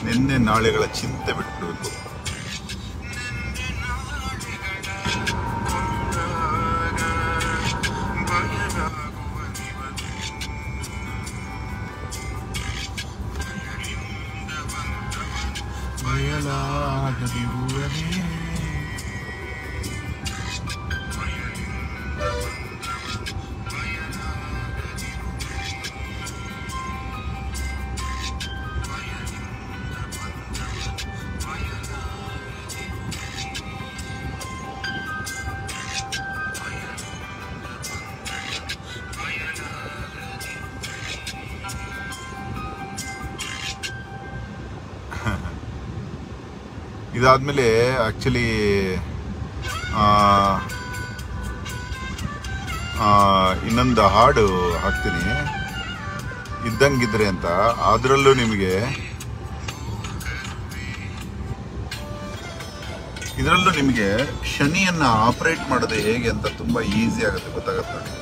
ನಿನ್ನೆ ನಾಳೆಗಳ ಚಿಂತೆ ಬಿಟ್ಟಬೇಕು. ಇದಾದ್ಮೇಲೆ ಆಕ್ಚುಲಿ ಇನ್ನೊಂದು ಹಾಡು ಹಾಕ್ತೀನಿ, ಇದ್ದಂಗಿದ್ರೆ ಅಂತ. ಅದರಲ್ಲೂ ನಿಮಗೆ ಶನಿಯನ್ನ ಆಪರೇಟ್ ಮಾಡೋದು ಹೇಗೆ ಅಂತ ತುಂಬಾ ಈಸಿ ಆಗುತ್ತೆ, ಗೊತ್ತಾಗತ್ತೆ ನೋಡಿ.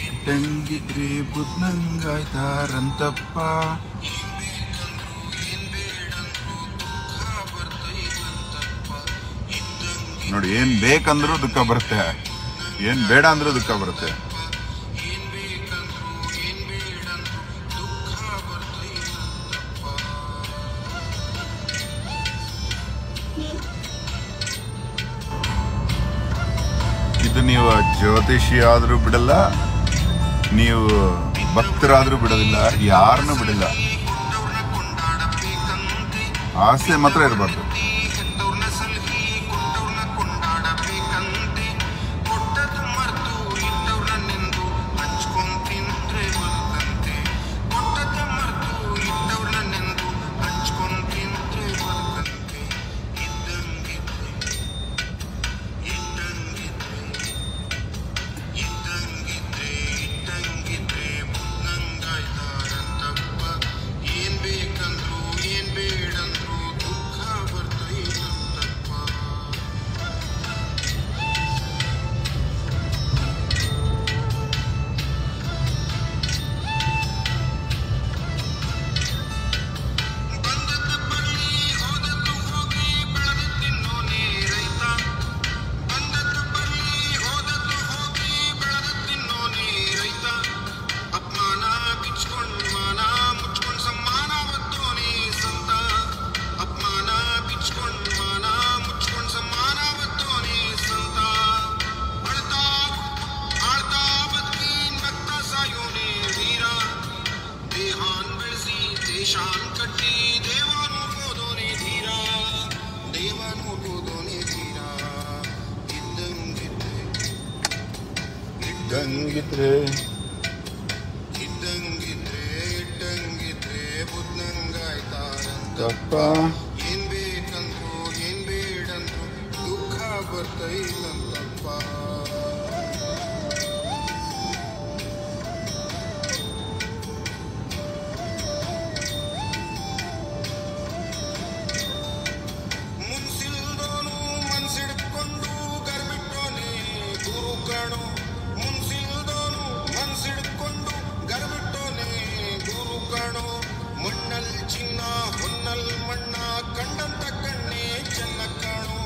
ಇದ್ದಂಗಿದ್ರೆ ಬುದ್ಧಂಗಾಯ್ತಾರಂತಪ್ಪ. ನೋಡಿ, ಏನ್ ಬೇಕಂದ್ರೂ ದುಃಖ ಬರುತ್ತೆ, ಏನ್ ಬೇಡ ಅಂದ್ರೂ ದುಃಖ ಬರುತ್ತೆ. ಇದು ನೀವು ಜ್ಯೋತಿಷಿ ಆದ್ರೂ ಬಿಡಲ್ಲ, ನೀವು ಭಕ್ತರಾದ್ರೂ ಬಿಡೋದಿಲ್ಲ, ಯಾರನ್ನೂ ಬಿಡಲ್ಲ. ಆಸೆ ಮಾತ್ರ ಇರಬಾರ್ದು. शान कट्टी देवानु को दोने धीरा देवानु को दोने धीरा इद्दंगिद्रे ಇದ್ದಂಗಿದ್ರೆ ಇದ್ದಂಗಿದ್ರೆ ಇಟ್ಟಂಗಿದ್ರೆ ಬುದ್ಧಂಗಾಯ್ತಾರಂತಪ್ಪ ಏನ್ ಬೇಕಂದ್ರು ಏನ್ ಬೇಡಂದ್ರು ದುಃಖ ಬರ್ತೈಲಂತಪ್ಪ ಮುನ್ಸಿಲ್ದೋನು ಮನ್ಸಿಡ್ಕೊಂಡು ಗರ್ಬಿಟ್ಟೋನೆ ಗುರು ಕಣೋ ಮುನ್ಸಿಲ್ದೋನು ಮನ್ಸಿಡ್ಕೊಂಡು ಗರ್ಬಿಟ್ಟೋನೆ ಗುರು ಕಣೋ ಮಣ್ಣಲ್ ಚಿನ್ನ ಹೊನ್ನಲ್ ಮಣ್ಣ ಕಂಡಂತ ಕಣ್ಣೆ ಚೆನ್ನ ಕಾಣೋ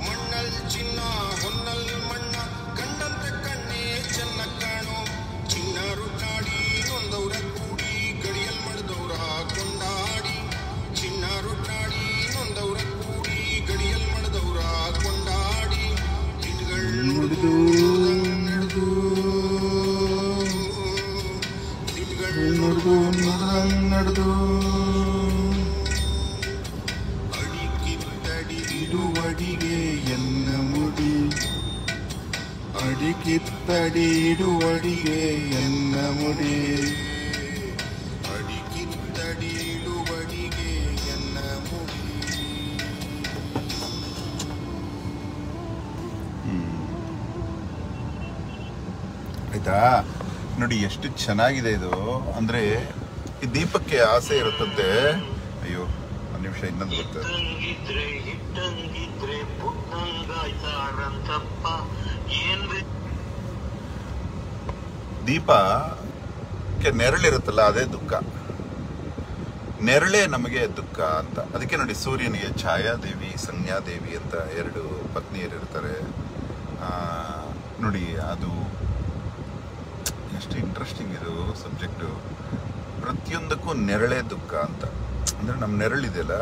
ಮಣ್ಣಲ್ ಚಿನ್ನ ಹೊನ್ನಲ್ ಮಣ್ಣ ಕಂಡಂತ ಕಣ್ಣೆ ಚೆನ್ನ ಕಾಣೋ ಚಿನ್ನಾರು ಕಾಡಿ ನೊಂದವ್ರ ಕೂಡಿ ಗಡಿಯಲ್ ಮಡ್ದವ್ರ ಕೊಂಡಾಡಿ ಚಿನ್ನಾರು ಕಾಡಿ ನೊಂದವ್ರ ಕೂಡಿ ಗಡಿಯಲ್ ಮಡ್ದವ್ರ ಕೊಂಡಾಡಿ ಇಟ್ಗಳ್ ನುಡ್ದು ನಡೆದು ಇಟ್ಗಳ್ ನುಡ್ದು ನಡೆದು ಇಡುವಡಿಗೆ ಎನ್ನ ಮುಡಿ ಅಡಿಕಿತ್ತಡಿ ಇಡುವಡಿಗೆ ಎನ್ನ ಮುಡಿ ಅಡಿಕಿತ್ತಡಿ ಇಡುವಡಿಗೆ ಎನ್ನ ಮುಡಿ ಆಯ್ತಾ ನೋಡಿ ಎಷ್ಟು ಚೆನ್ನಾಗಿದೆ ಇದು. ಅಂದ್ರೆ ಈ ದೀಪಕ್ಕೆ ಆಸೆ ಇರುತ್ತಂತೆ. ಅಯ್ಯೋ ಒಂದು ನಿಮಿಷ ಇನ್ನೊಂದು ಬರ್ತದೆ. ಇದ್ದಂಗಿದ್ರೆ ಇಟ್ಟಂಗಿದ್ರೆ ಬುದ್ಧಂಗಾಯ್ತಾರಂತಪ್ಪ ಏನ್ ದೀಪಕ್ಕೆ ನೆರಳಿರುತ್ತಲ್ಲ ಅದೇ ದುಃಖ, ನೆರಳೇ ನಮಗೆ ದುಃಖ ಅಂತ. ಅದಕ್ಕೆ ನೋಡಿ ಸೂರ್ಯನಿಗೆ ಛಾಯಾದೇವಿ ಸಂಜ್ಞಾದೇವಿ ಅಂತ ಎರಡು ಪತ್ನಿಯರಿರ್ತಾರೆ. ನೋಡಿ ಅದು ಎಷ್ಟು ಇಂಟ್ರೆಸ್ಟಿಂಗ್ ಇದು ಸಬ್ಜೆಕ್ಟು. ಪ್ರತಿಯೊಂದಕ್ಕೂ ನೆರಳೇ ದುಃಖ ಅಂತ. ಅಂದರೆ ನಮ್ಮ ನೆರಳಿದೆಯಲ್ಲ,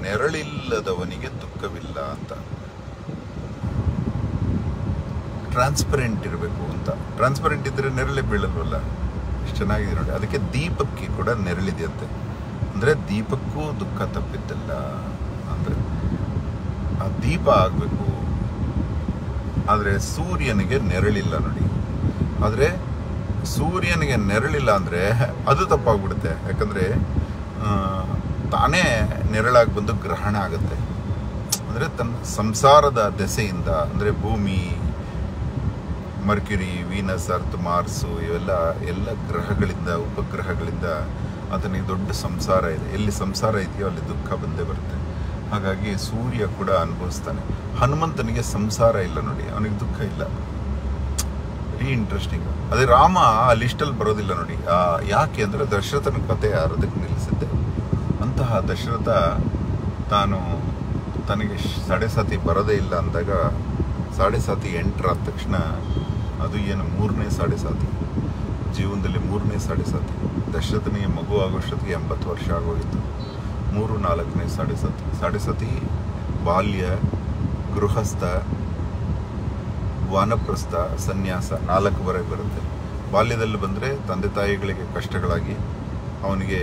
ನೆರಳಿಲ್ಲದವನಿಗೆ ದುಃಖವಿಲ್ಲ ಅಂತ. ಟ್ರಾನ್ಸ್ಪರೆಂಟ್ ಇರಬೇಕು ಅಂತ. ಟ್ರಾನ್ಸ್ಪರೆಂಟ್ ಇದ್ದರೆ ನೆರಳೇ ಬೀಳಲ್ವಲ್ಲ. ಎಷ್ಟು ಚೆನ್ನಾಗಿದೆ ನೋಡಿ. ಅದಕ್ಕೆ ದೀಪಕ್ಕೆ ಕೂಡ ನೆರಳಿದೆಯಂತೆ. ಅಂದರೆ ದೀಪಕ್ಕೂ ದುಃಖ ತಪ್ಪಿದ್ದಲ್ಲ. ಅಂದರೆ ಆ ದೀಪ ಆಗಬೇಕು. ಆದರೆ ಸೂರ್ಯನಿಗೆ ನೆರಳಿಲ್ಲ ನೋಡಿ. ಆದರೆ ಸೂರ್ಯನಿಗೆ ನೆರಳಿಲ್ಲ ಅಂದರೆ ಅದು ತಪ್ಪಾಗ್ಬಿಡುತ್ತೆ. ಯಾಕಂದರೆ ತಾನೇ ನೆರಳಾಗಿ ಬಂದು ಗ್ರಹಣ ಆಗುತ್ತೆ. ಅಂದರೆ ತನ್ನ ಸಂಸಾರದ ದೆಸೆಯಿಂದ, ಅಂದರೆ ಭೂಮಿ, ಮರ್ಕ್ಯುರಿ, ವೀನಸ್, ಅರ್ತ್, ಮಾರ್ಸು ಎಲ್ಲ ಗ್ರಹಗಳಿಂದ, ಉಪಗ್ರಹಗಳಿಂದ ಆತನಿಗೆ ದೊಡ್ಡ ಸಂಸಾರ ಇದೆ. ಎಲ್ಲಿ ಸಂಸಾರ ಇದೆಯೋ ಅಲ್ಲಿ ದುಃಖ ಬಂದೇ ಬರುತ್ತೆ. ಹಾಗಾಗಿ ಸೂರ್ಯ ಕೂಡ ಅನುಭವಿಸ್ತಾನೆ. ಹನುಮಂತನಿಗೆ ಸಂಸಾರ ಇಲ್ಲ ನೋಡಿ, ಅವನಿಗೆ ದುಃಖ ಇಲ್ಲ. Very interesting. ಅದೇ ರಾಮ ಆ ಲಿಸ್ಟಲ್ಲಿ ಬರೋದಿಲ್ಲ ನೋಡಿ. ಯಾಕೆ ಅಂದರೆ ದಶರಥನ ಕಥೆ ಅರ್ಧಕ್ಕೆ ನಿಲ್ಲಿಸಿದ್ದೆ. ಅಂತಹ ದಶರಥ ತಾನು ತನಗೆ ಸಾಡೆ ಸಾತಿ ಬರೋದೇ ಇಲ್ಲ ಅಂದಾಗ ಸಾಡೆ ಸಾತಿ ಎಂಟರಾದ ತಕ್ಷಣ, ಅದು ಏನು ಮೂರನೇ ಸಾಡೆ ಸಾತಿ, ಜೀವನದಲ್ಲಿ ಮೂರನೇ ಸಾಡೆ ಸಾತಿ. ದಶರಥನಿಗೆ ಮಗು ಆಗೋಷ್ಟೊತ್ತಿಗೆ 80 ವರ್ಷ ಆಗೋಗಿತ್ತು. 3-4ನೇ ಸಾಡೆ ಸಾತಿ. ಸಾಡೆ ಸಾತಿ ಬಾಲ್ಯ, ಗೃಹಸ್ಥ, ವಾನಪ್ರಸ್ಥ, ಸನ್ಯಾಸ 4ವರೆಗೆ ಬರುತ್ತೆ. ಬಾಲ್ಯದಲ್ಲಿ ಬಂದರೆ ತಂದೆ ತಾಯಿಗಳಿಗೆ ಕಷ್ಟಗಳಾಗಿ ಅವನಿಗೆ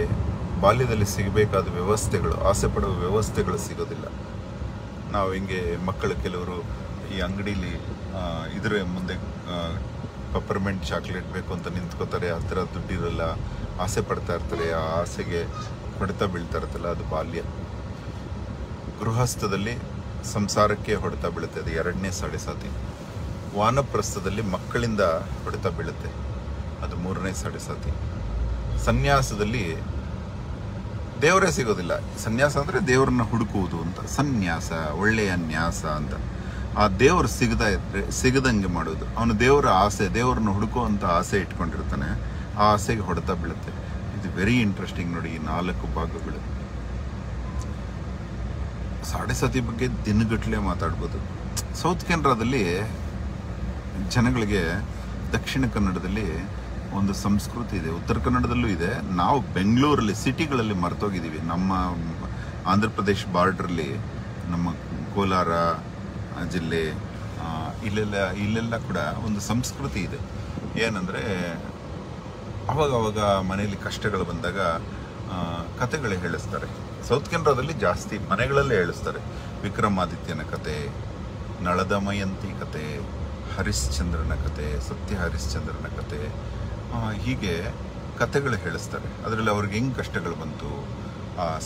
ಬಾಲ್ಯದಲ್ಲಿ ಸಿಗಬೇಕಾದ ವ್ಯವಸ್ಥೆಗಳು, ಆಸೆ ಪಡುವ ವ್ಯವಸ್ಥೆಗಳು ಸಿಗೋದಿಲ್ಲ. ನಾವು ಹಿಂಗೆ ಮಕ್ಕಳು ಕೆಲವರು ಈ ಅಂಗಡೀಲಿ ಇದರ ಮುಂದೆ ಪಪ್ಪರ್ಮೆಂಟ್ ಚಾಕ್ಲೇಟ್ ಬೇಕು ಅಂತ ನಿಂತ್ಕೋತಾರೆ. ಆ ಥರ ದುಡ್ಡಿರಲ್ಲ, ಆಸೆ ಪಡ್ತಾ ಇರ್ತಾರೆ. ಆ ಆಸೆಗೆ ಹೊಡೆತ ಬೀಳ್ತಾ ಇರುತ್ತಲ್ಲ, ಅದು ಬಾಲ್ಯ. ಗೃಹಸ್ಥದಲ್ಲಿ ಸಂಸಾರಕ್ಕೆ ಹೊಡೆತ ಬೀಳುತ್ತೆ, ಅದು 2ನೇ ಸಾಡೆ ಸಾತಿ. ವಾನಪ್ರಸ್ಥದಲ್ಲಿ ಮಕ್ಕಳಿಂದ ಹೊಡೆತ ಬೀಳುತ್ತೆ, ಅದು 3ನೇ ಸಾಡೆ ಸಾತಿ. ಸನ್ಯಾಸದಲ್ಲಿ ದೇವರೇ ಸಿಗೋದಿಲ್ಲ. ಸನ್ಯಾಸ ಅಂದರೆ ದೇವರನ್ನ ಹುಡುಕುವುದು ಅಂತ. ಸನ್ಯಾಸ, ಒಳ್ಳೆಯ ನ್ಯಾಸ ಅಂತ. ಆ ದೇವರು ಸಿಗದಂಗೆ ಮಾಡೋದು. ಅವನು ದೇವರ ಆಸೆ, ದೇವರನ್ನ ಹುಡುಕುವಂಥ ಆಸೆ ಇಟ್ಕೊಂಡಿರ್ತಾನೆ. ಆ ಆಸೆಗೆ ಹೊಡೆತ ಬೀಳುತ್ತೆ. ಇದು ವೆರಿ ಇಂಟ್ರೆಸ್ಟಿಂಗ್ ನೋಡಿ, ಈ 4 ಭಾಗಗಳು. ಸಾಡೆ ಸಾತಿ ಬಗ್ಗೆ ದಿನಗಟ್ಟಲೆ ಮಾತಾಡ್ಬೋದು. ಸೌತ್ ಕೆನರಾದಲ್ಲಿ ಜನಗಳಿಗೆ, ದಕ್ಷಿಣ ಕನ್ನಡದಲ್ಲಿ ಒಂದು ಸಂಸ್ಕೃತಿ ಇದೆ, ಉತ್ತರ ಕನ್ನಡದಲ್ಲೂ ಇದೆ. ನಾವು ಬೆಂಗಳೂರಲ್ಲಿ ಸಿಟಿಗಳಲ್ಲಿ ಮರ್ತೋಗಿದ್ದೀವಿ. ನಮ್ಮ ಆಂಧ್ರ ಪ್ರದೇಶ್ ಬಾರ್ಡ್ರಲ್ಲಿ, ನಮ್ಮ ಕೋಲಾರ ಜಿಲ್ಲೆ, ಇಲ್ಲೆಲ್ಲ ಕೂಡ ಒಂದು ಸಂಸ್ಕೃತಿ ಇದೆ. ಏನಂದರೆ ಅವಾಗ ಮನೆಯಲ್ಲಿ ಕಷ್ಟಗಳು ಬಂದಾಗ ಕತೆಗಳು ಹೇಳಿಸ್ತಾರೆ. ಸೌತ್ ಕೆನರಾದಲ್ಲಿ ಜಾಸ್ತಿ ಮನೆಗಳಲ್ಲೇ ಹೇಳಿಸ್ತಾರೆ. ವಿಕ್ರಮಾದಿತ್ಯನ ಕತೆ, ನಳದಮಯಂತಿ ಕತೆ, ಹರಿಶ್ಚಂದ್ರನ ಕತೆ, ಸತ್ಯ ಹರಿಶ್ಚಂದ್ರನ ಕತೆ, ಹೀಗೆ ಕತೆಗಳು ಹೇಳಿಸ್ತಾರೆ. ಅದರಲ್ಲಿ ಅವ್ರಿಗೆ ಹೆಂಗೆ ಕಷ್ಟಗಳು ಬಂತು,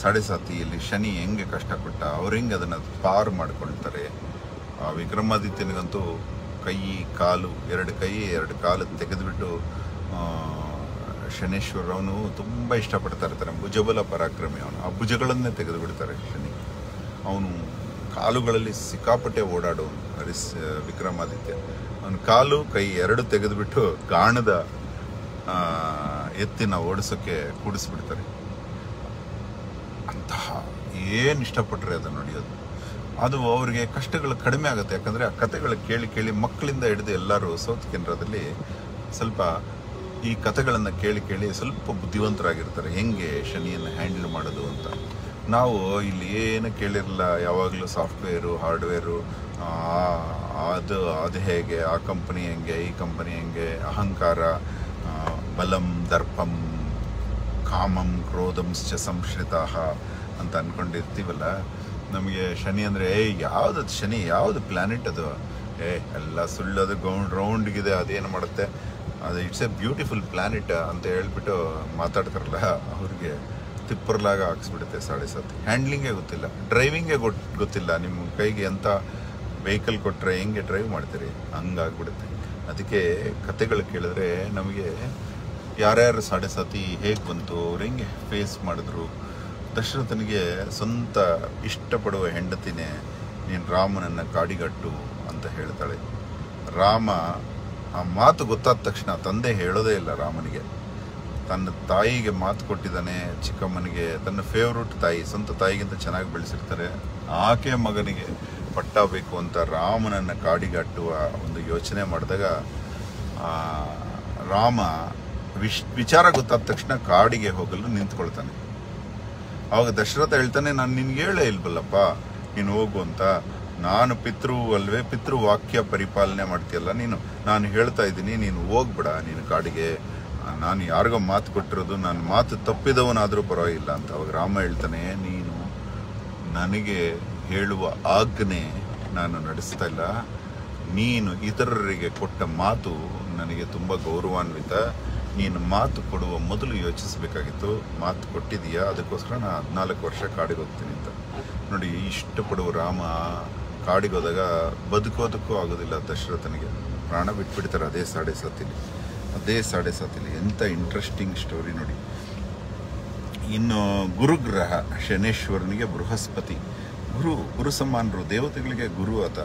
ಸಾಡೆ ಸಾತಿಯಲ್ಲಿ ಶನಿ ಹೆಂಗೆ ಕಷ್ಟ ಕೊಟ್ಟ, ಅವ್ರು ಹೆಂಗೆ ಅದನ್ನು ಪಾರು ಮಾಡ್ಕೊಳ್ತಾರೆ. ವಿಕ್ರಮಾದಿತ್ಯನಿಗಂತೂ ಕೈ ಕಾಲು, ಎರಡು ಕೈ ಎರಡು ಕಾಲು ತೆಗೆದುಬಿಟ್ಟು ಶನೇಶ್ವರ ಅವನು ತುಂಬ ಇಷ್ಟಪಡ್ತಾ ಇರ್ತಾನೆ. ಭುಜಬಲ ಪರಾಕ್ರಮಿ ಅವನು. ಆ ಭುಜಗಳನ್ನೇ ತೆಗೆದು ಬಿಡ್ತಾರೆ ಶನಿ. ಅವನು ಕಾಲುಗಳಲ್ಲಿ ಸಿಕ್ಕಾಪಟ್ಟೆ ಓಡಾಡೋನು ವಿಕ್ರಮಾದಿತ್ಯ. ಅವನ ಕಾಲು ಕೈ ಎರಡು ತೆಗೆದುಬಿಟ್ಟು ಗಾಣದ ಎತ್ತಿನ ಓಡಿಸೋಕ್ಕೆ ಕೂಡಿಸ್ಬಿಡ್ತಾರೆ. ಅಂತಹ ಏನು ಇಷ್ಟಪಟ್ಟರೆ ಅದನ್ನು ನಡೆಯೋದು. ಅದು ಅವರಿಗೆ ಕಷ್ಟಗಳು ಕಡಿಮೆ ಆಗುತ್ತೆ. ಯಾಕಂದರೆ ಆ ಕತೆಗಳು ಕೇಳಿ ಕೇಳಿ ಮಕ್ಕಳಿಂದ ಹಿಡಿದು ಎಲ್ಲರೂ ಸೌತ್ ಕೆನರಾದಲ್ಲಿ ಸ್ವಲ್ಪ ಈ ಕತೆಗಳನ್ನು ಕೇಳಿ ಕೇಳಿ ಸ್ವಲ್ಪ ಬುದ್ಧಿವಂತರಾಗಿರ್ತಾರೆ, ಹೆಂಗೆ ಶನಿಯನ್ನು ಹ್ಯಾಂಡಲ್ ಮಾಡೋದು ಅಂತ. ನಾವು ಇಲ್ಲಿ ಏನು ಕೇಳಿರಲ್ಲ, ಯಾವಾಗಲೂ ಸಾಫ್ಟ್ವೇರು ಹಾರ್ಡ್ವೇರು, ಅದು ಹೇಗೆ, ಆ ಕಂಪನಿ ಹೆಂಗೆ, ಈ ಕಂಪನಿ ಹೆಂಗೆ, ಅಹಂಕಾರ, ಬಲಂ ದರ್ಪಂ ಕಾಮಂ ಕ್ರೋಧಂಶ್ಚ ಸಂಶ್ರಿತಾಹ ಅಂತ ಅಂದ್ಕೊಂಡಿರ್ತೀವಲ್ಲ. ನಮಗೆ ಶನಿ ಅಂದರೆ ಯಾವುದು ಶನಿ, ಯಾವುದು ಪ್ಲ್ಯಾನೆಟ್ ಅದು, ಎಲ್ಲ ಸುಳ್ಳದು ರೌಂಡ್ಗಿದೆ, ಅದೇನು ಮಾಡುತ್ತೆ, ಅದು ಇಟ್ಸ್ ಎ ಬ್ಯೂಟಿಫುಲ್ ಪ್ಲ್ಯಾನೆಟ್ ಅಂತ ಹೇಳ್ಬಿಟ್ಟು ಮಾತಾಡ್ತಾರಲ್ಲ, ಅವ್ರಿಗೆ ತಿಪ್ಪರ್ಲಾಗ ಹಾಕ್ಸ್ಬಿಡುತ್ತೆ ಸಾಡೆ ಸಾತಿ. ಹ್ಯಾಂಡ್ಲಿಂಗೇ ಗೊತ್ತಿಲ್ಲ, ಡ್ರೈವಿಂಗೇ ಗೊತ್ತಿಲ್ಲ. ನಿಮ್ಮ ಕೈಗೆ ಎಂಥ ವೆಹಿಕಲ್ ಕೊಟ್ಟರೆ ಹೆಂಗೆ ಡ್ರೈವ್ ಮಾಡ್ತೀರಿ, ಹಂಗಾಗ್ಬಿಡುತ್ತೆ. ಅದಕ್ಕೆ ಕತೆಗಳು ಕೇಳಿದ್ರೆ ನಮಗೆ ಯಾರ್ಯಾರು ಸಾಡೆ ಸಾತಿ ಹೇಗೆ ಬಂತು, ಅವ್ರು ಹೆಂಗೆ ಫೇಸ್ ಮಾಡಿದ್ರು. ದಶರಥನಿಗೆ ಸ್ವಂತ ಇಷ್ಟಪಡುವ ಹೆಂಡತಿನೇ ನೀನು ರಾಮನನ್ನು ಕಾಡಿಗಟ್ಟು ಅಂತ ಹೇಳ್ತಾಳೆ. ರಾಮ ಆ ಮಾತು ಗೊತ್ತಾದ ತಕ್ಷಣ ತಂದೆ ಹೇಳೋದೇ ಇಲ್ಲ ರಾಮನಿಗೆ. ತನ್ನ ತಾಯಿಗೆ ಮಾತು ಕೊಟ್ಟಿದ್ದಾನೆ, ಚಿಕ್ಕಮ್ಮನಿಗೆ, ತನ್ನ ಫೇವ್ರೇಟ್ ತಾಯಿ, ಸ್ವಂತ ತಾಯಿಗಿಂತ ಚೆನ್ನಾಗಿ ಬೆಳೆಸಿರ್ತಾರೆ, ಆಕೆ ಮಗನಿಗೆ ಪಟ್ಟ ಬೇಕು ಅಂತ ರಾಮನನ್ನು ಕಾಡಿಗಟ್ಟುವ ಒಂದು ಯೋಚನೆ ಮಾಡಿದಾಗ ರಾಮ ವಿಚಾರ ಗೊತ್ತಾದ ತಕ್ಷಣ ಕಾಡಿಗೆ ಹೋಗಲು ನಿಂತ್ಕೊಳ್ತಾನೆ. ಆವಾಗ ದಶರಥ ಹೇಳ್ತಾನೆ, ನಾನು ನಿನ್ಗೆ ಹೇಳೇ ಇಲ್ವಲ್ಲಪ್ಪ ನೀನು ಹೋಗು ಅಂತ. ನಾನು ಪಿತೃ ಅಲ್ವೇ, ಪಿತೃ ವಾಕ್ಯ ಪರಿಪಾಲನೆ ಮಾಡ್ತೀಯಲ್ಲ ನೀನು, ನಾನು ಹೇಳ್ತಾ ಇದ್ದೀನಿ, ನೀನು ಹೋಗ್ಬೇಡ ನೀನು ಕಾಡಿಗೆ. ನಾನು ಯಾರಿಗೋ ಮಾತು ಕೊಟ್ಟಿರೋದು, ನಾನು ಮಾತು ತಪ್ಪಿದವನಾದರೂ ಪರವಾಗಿಲ್ಲ ಅಂತ. ಅವಾಗ ರಾಮ ಹೇಳ್ತಾನೆ, ನೀನು ನನಗೆ ಹೇಳುವ ಆಜ್ಞೆ ನಾನು ನಡೆಸ್ತಾ ಇಲ್ಲ, ನೀನು ಇತರರಿಗೆ ಕೊಟ್ಟ ಮಾತು ನನಗೆ ತುಂಬ ಗೌರವಾನ್ವಿತ. ನೀನು ಮಾತು ಕೊಡುವ ಮೊದಲು ಯೋಚಿಸಬೇಕಾಗಿತ್ತು. ಮಾತು ಕೊಟ್ಟಿದೀಯಾ, ಅದಕ್ಕೋಸ್ಕರ ನಾನು 14 ವರ್ಷ ಕಾಡಿಗೆ ಹೋಗ್ತೀನಿ ಅಂತ. ನೋಡಿ, ಇಷ್ಟಪಡುವ ರಾಮ ಕಾಡಿಗೆ ಹೋದಾಗ ಬದುಕೋದಕ್ಕೂ ಆಗೋದಿಲ್ಲ ದಶರಥನಿಗೆ. ಪ್ರಾಣ ಬಿಟ್ಬಿಡ್ತಾರೆ ಅದೇ ಸಾಡೆ ಸಾತಿಲಿ. ಎಂಥ ಇಂಟ್ರೆಸ್ಟಿಂಗ್ ಸ್ಟೋರಿ ನೋಡಿ. ಇನ್ನು ಗುರುಗ್ರಹ ಶನೇಶ್ವರನಿಗೆ ಬೃಹಸ್ಪತಿ ಗುರು ಸಮಾನರು, ದೇವತೆಗಳಿಗೆ ಗುರು ಆತ.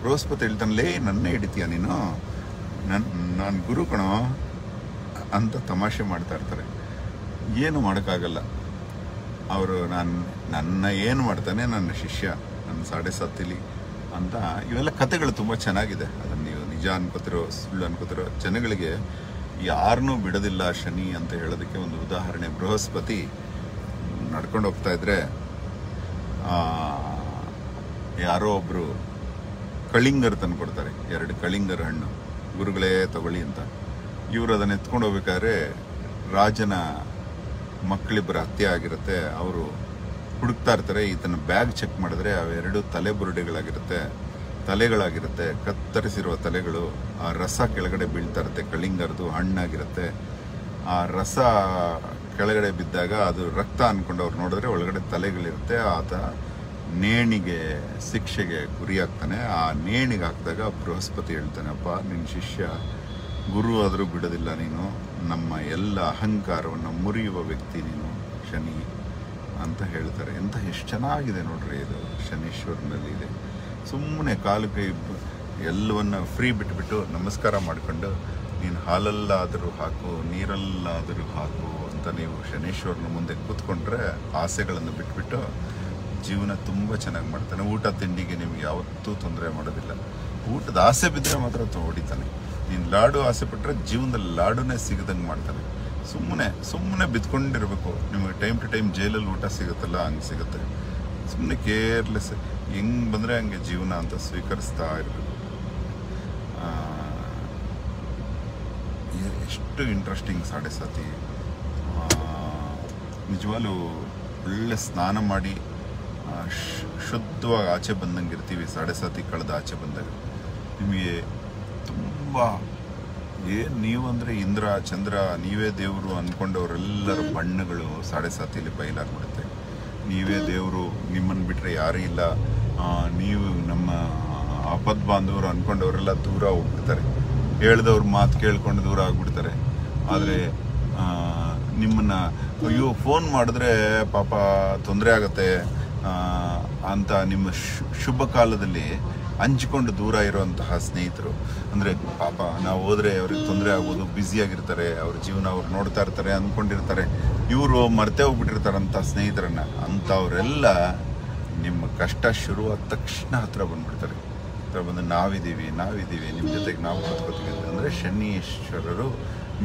ಬೃಹಸ್ಪತಿ ಹೇಳ್ತಾನೆ, ಲೇ ನನ್ನೇ ಹಿಡಿತೀಯ ನೀನು, ನಾನು ಗುರು ಕಣೋ ಅಂತ ತಮಾಷೆ ಮಾಡ್ತಾ ಇರ್ತಾರೆ. ಏನು ಮಾಡೋಕ್ಕಾಗಲ್ಲ. ಅವರು ನನ್ನ ಏನು ಮಾಡ್ತಾನೆ ನನ್ನ ಶಿಷ್ಯ, ನನ್ನ ಸಾಡೆ ಸಾತಿಲಿ ಅಂತ. ಇವೆಲ್ಲ ಕತೆಗಳು ತುಂಬ ಚೆನ್ನಾಗಿದೆ. ಅದನ್ನು ನೀವು ನಿಜ ಅನ್ಕೋತಿರೋ ಸುಳ್ಳು ಅನ್ಕೋತಿರೋ ಜನಗಳಿಗೆ ಯಾರನ್ನೂ ಬಿಡೋದಿಲ್ಲ ಶನಿ ಅಂತ ಹೇಳೋದಕ್ಕೆ ಒಂದು ಉದಾಹರಣೆ. ಬೃಹಸ್ಪತಿ ನಡ್ಕೊಂಡು ಹೋಗ್ತಾ ಇದ್ರೆ ಯಾರೋ ಒಬ್ಬರು ಕಳಿಂಗರ್ ತಂದು ಕೊಡ್ತಾರೆ, 2 ಕಳಿಂಗರ್ ಹಣ್ಣು, ಗುರುಗಳೇ ತಗೊಳ್ಳಿ ಅಂತ. ಇವರು ಅದನ್ನು ಎತ್ಕೊಂಡು ಹೋಗ್ಬೇಕಾದ್ರೆ ರಾಜನ ಮಕ್ಕಳಿಬ್ಬರ ಹತ್ಯೆ ಆಗಿರುತ್ತೆ. ಅವರು ಹುಡುಕ್ತಾ ಇರ್ತಾರೆ. ಈತನ ಬ್ಯಾಗ್ ಚೆಕ್ ಮಾಡಿದ್ರೆ ಅವೆರಡು ತಲೆಗಳಾಗಿರುತ್ತೆ, ಕತ್ತರಿಸಿರುವ ತಲೆಗಳು. ಆ ರಸ ಕೆಳಗಡೆ ಬೀಳ್ತಾ ಇರುತ್ತೆ, ಕಳಿಂಗರ್ದು ಹಣ್ಣಾಗಿರುತ್ತೆ. ಆ ರಸ ಕೆಳಗಡೆ ಬಿದ್ದಾಗ ಅದು ರಕ್ತ ಅಂದ್ಕೊಂಡು ಅವ್ರು ನೋಡಿದ್ರೆ ಒಳಗಡೆ ತಲೆಗಳಿರುತ್ತೆ. ಆತ ನೇಣಿಗೆ ಶಿಕ್ಷೆಗೆ ಗುರಿಯಾಗ್ತಾನೆ. ಆ ನೇಣಿಗೆ ಹಾಕಿದಾಗ ಬೃಹಸ್ಪತಿ ಹೇಳ್ತಾನೆ, ಅಪ್ಪ ನಿನ್ನ ಶಿಷ್ಯ ಗುರು ಆದರೂ ಬಿಡೋದಿಲ್ಲ ನೀನು, ನಮ್ಮ ಎಲ್ಲ ಅಹಂಕಾರವನ್ನು ಮುರಿಯುವ ವ್ಯಕ್ತಿ ನೀನು ಶನಿ ಅಂತ ಹೇಳ್ತಾರೆ. ಎಷ್ಟು ಚೆನ್ನಾಗಿದೆ ನೋಡ್ರಿ, ಇದು ಶನೀಶ್ವರನಲ್ಲಿ ಇದೆ. ಸುಮ್ಮನೆ ಕಾಲು ಕೈ ಎಲ್ಲವನ್ನು ಫ್ರೀ ಬಿಟ್ಬಿಟ್ಟು ನಮಸ್ಕಾರ ಮಾಡಿಕೊಂಡು, ನೀನು ಹಾಲಲ್ಲಾದರೂ ಹಾಕು, ನೀರಲ್ಲಾದರೂ ಹಾಕು ಅಂತ ನೀವು ಶನೀಶ್ವರನ ಮುಂದೆ ಕೂತ್ಕೊಂಡ್ರೆ ಆಸೆಗಳನ್ನು ಬಿಟ್ಬಿಟ್ಟು ಜೀವನ ತುಂಬ ಚೆನ್ನಾಗಿ ಮಾಡ್ತಾನೆ. ಊಟ ತಿಂಡಿಗೆ ನಿಮ್ಗೆ ಯಾವತ್ತೂ ತೊಂದರೆ ಮಾಡೋದಿಲ್ಲ. ಊಟದ ಆಸೆ ಬಿದ್ದರೆ ಮಾತ್ರ ಹೊಡಿತಾನೆ. ನೀನು ಲಾಡು ಆಸೆ ಪಟ್ಟರೆ ಜೀವನದಲ್ಲಿ ಲಾಡುನೇ ಸಿಗದಂಗೆ ಮಾಡ್ತಾನೆ. ಸುಮ್ಮನೆ ಬಿದ್ಕೊಂಡಿರ್ಬೇಕು. ನಿಮಗೆ ಟೈಮ್ ಟು ಟೈಮ್ ಜೈಲಲ್ಲಿ ಊಟ ಸಿಗುತ್ತಲ್ಲ, ಹಂಗೆ ಸಿಗುತ್ತೆ. ಸುಮ್ಮನೆ ಕೇರ್ಲೆಸ್, ಹೆಂಗೆ ಬಂದರೆ ಹಂಗೆ ಜೀವನ ಅಂತ ಸ್ವೀಕರಿಸ್ತಾ ಇರಬೇಕು. ಎಷ್ಟು ಇಂಟ್ರೆಸ್ಟಿಂಗ್ ಸಾಡೆ ಸಾತಿ. ನಿಜವಾಗ್ಲೂ ಒಳ್ಳೆ ಸ್ನಾನ ಮಾಡಿ ಶುದ್ಧವಾಗಿ ಆಚೆ ಬಂದಂಗೆ ಇರ್ತೀವಿ. 7:30 ಕಳೆದ ಆಚೆ ಬಂದಾಗ ನಿಮಗೆ ತುಂಬ ನೀವು ಅಂದರೆ ಇಂದ್ರ ಚಂದ್ರ ನೀವೇ ದೇವರು ಅಂದ್ಕೊಂಡವರೆಲ್ಲರ ಬಣ್ಣಗಳು 7:30 ಬಯಲಾಗ್ಬಿಡುತ್ತೆ. ನೀವೇ ದೇವರು, ನಿಮ್ಮನ್ನು ಬಿಟ್ಟರೆ ಯಾರೂ ಇಲ್ಲ, ನೀವು ನಮ್ಮ ಆಪದ್ ಬಾಂಧವರು ಅಂದ್ಕೊಂಡವರೆಲ್ಲ ದೂರ ಹೋಗ್ಬಿಡ್ತಾರೆ. ಹೇಳ್ದವ್ರ ಮಾತು ಕೇಳ್ಕೊಂಡು ದೂರ ಆಗ್ಬಿಡ್ತಾರೆ. ಆದರೆ ನಿಮ್ಮನ್ನು ಅಯ್ಯೋ ಫೋನ್ ಮಾಡಿದ್ರೆ ಪಾಪ ತೊಂದರೆ ಆಗುತ್ತೆ ಅಂತ ನಿಮ್ಮ ಶುಭ ಕಾಲದಲ್ಲಿ ಹಂಚಿಕೊಂಡು ದೂರ ಇರುವಂತಹ ಸ್ನೇಹಿತರು, ಅಂದರೆ ಪಾಪ ನಾವು ಹೋದರೆ ಅವ್ರಿಗೆ ತೊಂದರೆ ಆಗ್ಬೋದು, ಬ್ಯುಸಿಯಾಗಿರ್ತಾರೆ, ಅವ್ರ ಜೀವನ ಅವ್ರು ನೋಡ್ತಾ ಇರ್ತಾರೆ ಅಂದ್ಕೊಂಡಿರ್ತಾರೆ, ಇವರು ಮರೆತೇ ಹೋಗ್ಬಿಟ್ಟಿರ್ತಾರಂಥ ಸ್ನೇಹಿತರನ್ನ. ಅಂಥವರೆಲ್ಲ ನಿಮ್ಮ ಕಷ್ಟ ಶುರುವಾದ ತಕ್ಷಣ ಹತ್ರ ಬಂದ್ಬಿಡ್ತಾರೆ. ಹತ್ರ ಬಂದು ನಾವಿದ್ದೀವಿ ನಿಮ್ಮ ಜೊತೆಗೆ ನಾವು ಕೂತ್ಕೋತೀವಿ ಅಂದರೆ ಶನೀಶ್ವರರು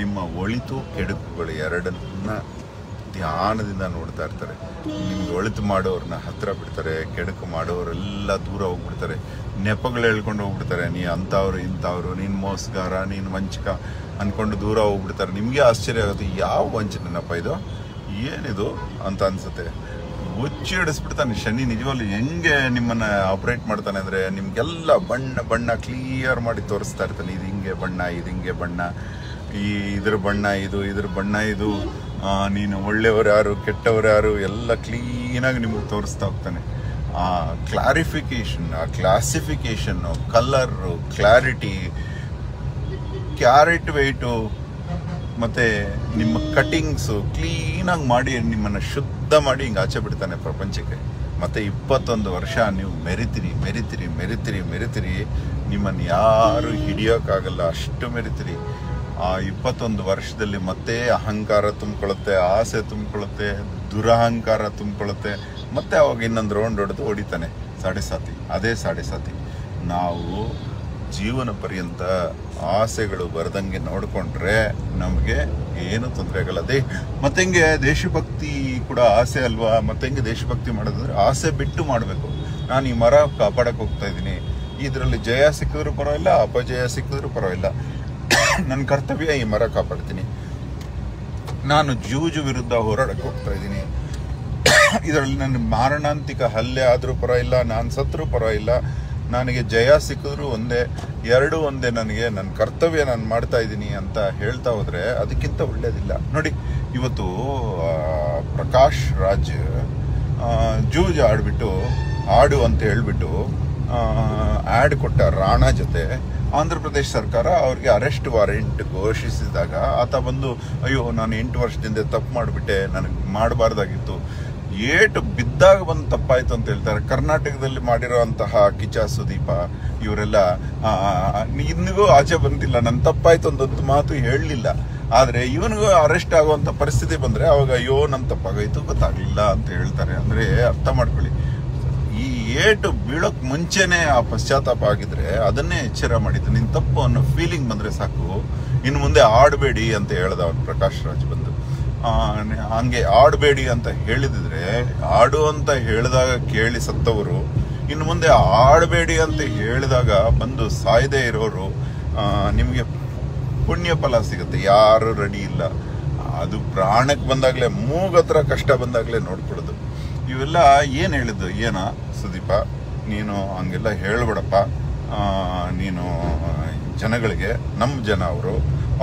ನಿಮ್ಮ ಒಳಿತು ಕೆಡುಕುಗಳು ಎರಡನ್ನ ಧ್ಯಾನದಿಂದ ನೋಡ್ತಾ ಇರ್ತಾರೆ. ನಿಮ್ಗೆ ಒಳಿತು ಮಾಡೋರನ್ನ ಹತ್ರ ಬಿಡ್ತಾರೆ, ಕೆಡುಕು ಮಾಡೋರೆಲ್ಲ ದೂರ ಹೋಗ್ಬಿಡ್ತಾರೆ. ನೆಪಗಳು ಹೇಳ್ಕೊಂಡು ಹೋಗ್ಬಿಡ್ತಾರೆ. ನೀ ಅಂಥವ್ರು ಇಂಥವ್ರು, ನೀನು ಮೋಸಗಾರ, ನೀನು ವಂಚಕ ಅಂದ್ಕೊಂಡು ದೂರ ಹೋಗ್ಬಿಡ್ತಾರೆ. ನಿಮಗೆ ಆಶ್ಚರ್ಯ ಆಗುತ್ತೆ, ಯಾವ ವಂಚನೆನಪ್ಪ ಇದು, ಏನಿದು ಅಂತ ಅನ್ಸುತ್ತೆ. ಹುಚ್ಚಿ ಹಿಡಿಸ್ಬಿಡ್ತಾನೆ ಶನಿ. ನಿಜವಾಗ್ಲೂ ಹೆಂಗೆ ನಿಮ್ಮನ್ನ ಆಪರೇಟ್ ಮಾಡ್ತಾನೆ ಅಂದರೆ ನಿಮ್ಗೆಲ್ಲ ಬಣ್ಣ ಕ್ಲಿಯರ್ ಮಾಡಿ ತೋರಿಸ್ತಾ ಇರ್ತಾನೆ. ಇದು ಹಿಂಗೆ ಬಣ್ಣ, ಇದು ಹಿಂಗೆ ಬಣ್ಣ, ಇದ್ರ ಬಣ್ಣ ಇದು, ಇದ್ರ ಬಣ್ಣ ಇದು, ನೀನು ಒಳ್ಳೆಯವರು ಯಾರು ಕೆಟ್ಟವರು ಯಾರು ಎಲ್ಲ ಕ್ಲೀನಾಗಿ ನಿಮಗೆ ತೋರಿಸ್ತಾ ಹೋಗ್ತಾನೆ. ಆ ಕ್ಲಾರಿಫಿಕೇಶನ್, ಆ ಕ್ಲಾಸಿಫಿಕೇಶನ್ನು, ಕಲರು, ಕ್ಲಾರಿಟಿ, ಕ್ಯಾರೆಟ್ ವೆಯ್ಟು ಮತ್ತು ನಿಮ್ಮ ಕಟಿಂಗ್ಸು ಕ್ಲೀನಾಗಿ ಮಾಡಿ ನಿಮ್ಮನ್ನು ಶುದ್ಧ ಮಾಡಿ ಹಿಂಗೆ ಆಚೆ ಬಿಡ್ತಾನೆ ಪ್ರಪಂಚಕ್ಕೆ. ಮತ್ತು 21 ವರ್ಷ ನೀವು ಮೆರಿತೀರಿ. ನಿಮ್ಮನ್ನು ಯಾರು ಹಿಡಿಯೋಕ್ಕಾಗಲ್ಲ, ಅಷ್ಟು ಮೆರಿತೀರಿ. ಆ 21 ವರ್ಷದಲ್ಲಿ ಮತ್ತೆ ಅಹಂಕಾರ ತುಂಬಿಕೊಳ್ಳುತ್ತೆ, ಆಸೆ ತುಂಬಿಕೊಳ್ಳುತ್ತೆ, ದುರಹಂಕಾರ ತುಂಬಿಕೊಳ್ಳುತ್ತೆ. ಮತ್ತೆ ಅವಾಗ ಇನ್ನೊಂದು ರೌಂಡ್ ಹೊಡೆದು ಹೊಡಿತಾನೆ 7:30. ಅದೇ 7:30. ನಾವು ಜೀವನ ಪರ್ಯಂತ ಆಸೆಗಳು ಬರದಂಗೆ ನೋಡಿಕೊಂಡ್ರೆ ನಮಗೆ ಏನು ತೊಂದರೆ ಆಗಲ್ಲ. ಮತ್ತೆ ಹೆಂಗೆ ದೇಶಭಕ್ತಿ ಕೂಡ ಆಸೆ ಅಲ್ವಾ? ಮತ್ತೆ ಹೆಂಗೆ ದೇಶಭಕ್ತಿ ಮಾಡೋದಂದ್ರೆ ಆಸೆ ಬಿಟ್ಟು ಮಾಡಬೇಕು. ನಾನು ಈ ಮರ ಕಾಪಾಡಕ್ಕೆ ಹೋಗ್ತಾ ಇದ್ದೀನಿ, ಇದರಲ್ಲಿ ಜಯ ಸಿಕ್ಕಿದ್ರೂ ಪರವಾಗಿಲ್ಲ, ಅಪಜಯ ಸಿಕ್ಕಿದ್ರೂ ಪರವಾಗಿಲ್ಲ, ನನ್ನ ಕರ್ತವ್ಯ ಈ ಮರ ಕಾಪಾಡ್ತೀನಿ. ನಾನು ಜೂಜು ವಿರುದ್ಧ ಹೋರಾಡಕ್ಕೆ ಹೋಗ್ತಾ ಇದ್ದೀನಿ, ಇದರಲ್ಲಿ ನನ್ನ ಮಾರಣಾಂತಿಕ ಹಲ್ಲೆ ಆದರೂ ಪರವಾಗಿಲ್ಲ, ನಾನು ಸತ್ರೂ ಪರವಾಗಿಲ್ಲ, ನನಗೆ ಜಯ ಸಿಕ್ಕಿದ್ರು ಒಂದೇ, ಎರಡೂ ಒಂದೇ, ನನಗೆ ನನ್ನ ಕರ್ತವ್ಯ ನಾನು ಮಾಡ್ತಾ ಇದ್ದೀನಿ ಅಂತ ಹೇಳ್ತಾ ಹೋದರೆ ಅದಕ್ಕಿಂತ ಒಳ್ಳೇದಿಲ್ಲ. ನೋಡಿ, ಇವತ್ತು ಪ್ರಕಾಶ್ ರಾಜ್ ಜೂಜ್ ಆಡ್ಬಿಟ್ಟು ಆಡು ಅಂತ ಹೇಳ್ಬಿಟ್ಟು ಆ್ಯಡ್ ಕೊಟ್ಟ ರಾಣಾ ಜೊತೆ. ಆಂಧ್ರ ಪ್ರದೇಶ ಸರ್ಕಾರ ಅವ್ರಿಗೆ ಅರೆಸ್ಟ್ ವಾರೆಂಟ್ ಘೋಷಿಸಿದಾಗ ಆತ ಬಂದು ಅಯ್ಯೋ ನಾನು 8 ವರ್ಷದಿಂದ ತಪ್ಪು ಮಾಡಿಬಿಟ್ಟೆ, ನನಗೆ ಮಾಡಬಾರ್ದಾಗಿತ್ತು, ಏಟು ಬಿದ್ದಾಗ ಬಂದು ತಪ್ಪಾಯ್ತು ಅಂತ ಹೇಳ್ತಾರೆ. ಕರ್ನಾಟಕದಲ್ಲಿ ಮಾಡಿರೋಂತಹ ಕಿಚ್ಚ ಸುದೀಪ ಇವರೆಲ್ಲ ಇನ್ನಿಗೂ ಆಚೆ ಬಂದಿಲ್ಲ, ನನ್ನ ತಪ್ಪಾಯ್ತು ಒಂದೊಂದು ಮಾತು ಹೇಳಲಿಲ್ಲ. ಆದರೆ ಇವನಿಗೂ ಅರೆಸ್ಟ್ ಆಗುವಂಥ ಪರಿಸ್ಥಿತಿ ಬಂದರೆ ಅವಾಗ ಅಯ್ಯೋ ನನ್ನ ತಪ್ಪಾಗೋಯ್ತು ಗೊತ್ತಾಗಲಿಲ್ಲ ಅಂತ ಹೇಳ್ತಾರೆ. ಅಂದರೆ ಅರ್ಥ ಮಾಡ್ಕೊಳ್ಳಿ, ಈ ಏಟು ಬೀಳೋಕ್ ಮುಂಚೆನೆ ಆ ಪಶ್ಚಾತ್ತಾಪ ಆಗಿದ್ರೆ ಅದನ್ನೇ ಎಚ್ಚರ ಮಾಡಿದ್ದು. ನಿನ್ನ ತಪ್ಪು ಅನ್ನೋ ಫೀಲಿಂಗ್ ಬಂದರೆ ಸಾಕು, ಇನ್ನು ಮುಂದೆ ಆಡಬೇಡಿ ಅಂತ ಹೇಳ್ದ ಅವನು ಪ್ರಕಾಶ್ ರಾಜ್ ಬಂದು. ಹಂಗೆ ಆಡಬೇಡಿ ಅಂತ ಹೇಳಿದ್ರೆ, ಆಡು ಅಂತ ಹೇಳಿದಾಗ ಕೇಳಿ ಸತ್ತವರು ಇನ್ನು ಮುಂದೆ ಆಡಬೇಡಿ ಅಂತ ಹೇಳಿದಾಗ ಬಂದು ಸಾಯದೇ ಇರೋರು ನಿಮಗೆ ಪುಣ್ಯ ಫಲ ಸಿಗುತ್ತೆ. ಯಾರು ರೆಡಿ ಇಲ್ಲ, ಅದು ಪ್ರಾಣಕ್ಕೆ ಬಂದಾಗಲೇ, ಮೂಗತ್ರ ಕಷ್ಟ ಬಂದಾಗಲೇ ನೋಡ್ಕೊಳ್ಳೋದು. ಇವೆಲ್ಲ ಏನು ಹೇಳಿದ್ದು, ಏನೋ ಸುದೀಪ ನೀನು ಹಂಗೆಲ್ಲ ಹೇಳ್ಬೇಡಪ್ಪ, ನೀನು ಜನಗಳಿಗೆ, ನಮ್ಮ ಜನ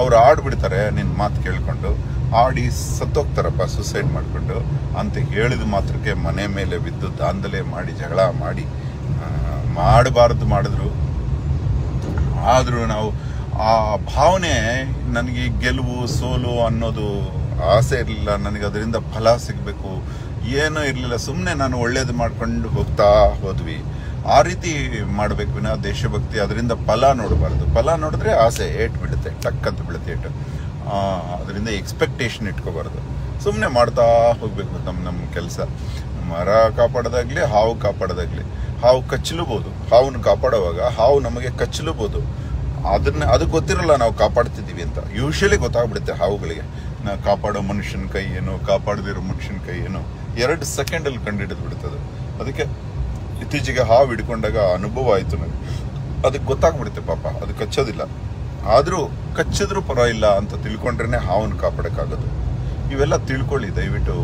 ಅವ್ರು ಆಡ್ಬಿಡ್ತಾರೆ ನಿನ್ನ ಮಾತು ಕೇಳ್ಕೊಂಡು, ಆಡಿ ಸತ್ತೋಗ್ತಾರಪ್ಪ ಸುಸೈಡ್ ಮಾಡಿಕೊಂಡು ಅಂತ ಹೇಳಿದ ಮಾತ್ರಕ್ಕೆ ಮನೆ ಮೇಲೆ ಬಿದ್ದು ದಾಂಧಲೆ ಮಾಡಿ ಜಗಳ ಮಾಡಿ ಮಾಡಬಾರ್ದು ಮಾಡಿದ್ರು. ಆದರೂ ನಾವು ಆ ಭಾವನೆ, ನನಗೆ ಗೆಲುವು ಸೋಲು ಅನ್ನೋದು ಆಸೆ ಇರಲಿಲ್ಲ, ನನಗೆ ಅದರಿಂದ ಫಲ ಸಿಗಬೇಕು ಏನೂ ಇರಲಿಲ್ಲ. ಸುಮ್ಮನೆ ನಾನು ಒಳ್ಳೇದು ಮಾಡ್ಕೊಂಡು ಹೋಗ್ತಾ ಹೋದ್ವಿ. ಆ ರೀತಿ ಮಾಡಬೇಕು ವಿನ ದೇಶಭಕ್ತಿ ಅದರಿಂದ ಫಲ ನೋಡಬಾರ್ದು. ಫಲ ನೋಡಿದ್ರೆ ಆಸೆ ಏಟು ಬಿಡುತ್ತೆ, ಟಕ್ ಅಂತ ಬೀಳುತ್ತೆ ಏಟು. ಅದರಿಂದ ಎಕ್ಸ್ಪೆಕ್ಟೇಷನ್ ಇಟ್ಕೋಬಾರ್ದು, ಸುಮ್ಮನೆ ಮಾಡ್ತಾ ಹೋಗ್ಬೇಕು ನಮ್ಮ ಕೆಲಸ. ಮರ ಕಾಪಾಡೋದಾಗ್ಲಿ, ಹಾವು ಕಾಪಾಡೋದಾಗ್ಲಿ. ಹಾವು ಕಚ್ಚಲೂಬಹುದು, ಹಾವನ್ನು ಕಾಪಾಡುವಾಗ ಹಾವು ನಮಗೆ ಕಚ್ಚಲೂಬಹುದು. ಅದು ಗೊತ್ತಿರಲ್ಲ ನಾವು ಕಾಪಾಡ್ತಿದ್ದೀವಿ ಅಂತ. ಯೂಶಲಿ ಗೊತ್ತಾಗ್ಬಿಡುತ್ತೆ ಹಾವುಗಳಿಗೆ, ನಾವು ಕಾಪಾಡೋ ಮನುಷ್ಯನ ಕೈ ಏನು, ಕಾಪಾಡದಿರೋ ಮನುಷ್ಯನ ಕೈ ಏನು 2 ಸೆಕೆಂಡಲ್ಲಿ ಕಂಡುಹಿಡಿದು ಬಿಡುತ್ತದೆ. ಅದಕ್ಕೆ ಇತ್ತೀಚೆಗೆ ಹಾವು ಹಿಡ್ಕೊಂಡಾಗ ಅನುಭವ ಆಯಿತು ನನಗೆ. ಅದಕ್ಕೆ ಗೊತ್ತಾಗ್ಬಿಡುತ್ತೆ ಪಾಪ, ಅದು ಕಚ್ಚೋದಿಲ್ಲ, ಆದರೂ ಕಚ್ಚಿದ್ರೂ ಪರವಾಗಿಲ್ಲ ಅಂತ ತಿಳ್ಕೊಂಡ್ರೆ ಹಾವನ್ನು ಕಾಪಾಡೋಕ್ಕಾಗೋದು. ಇವೆಲ್ಲ ತಿಳ್ಕೊಳ್ಳಿ ದಯವಿಟ್ಟು.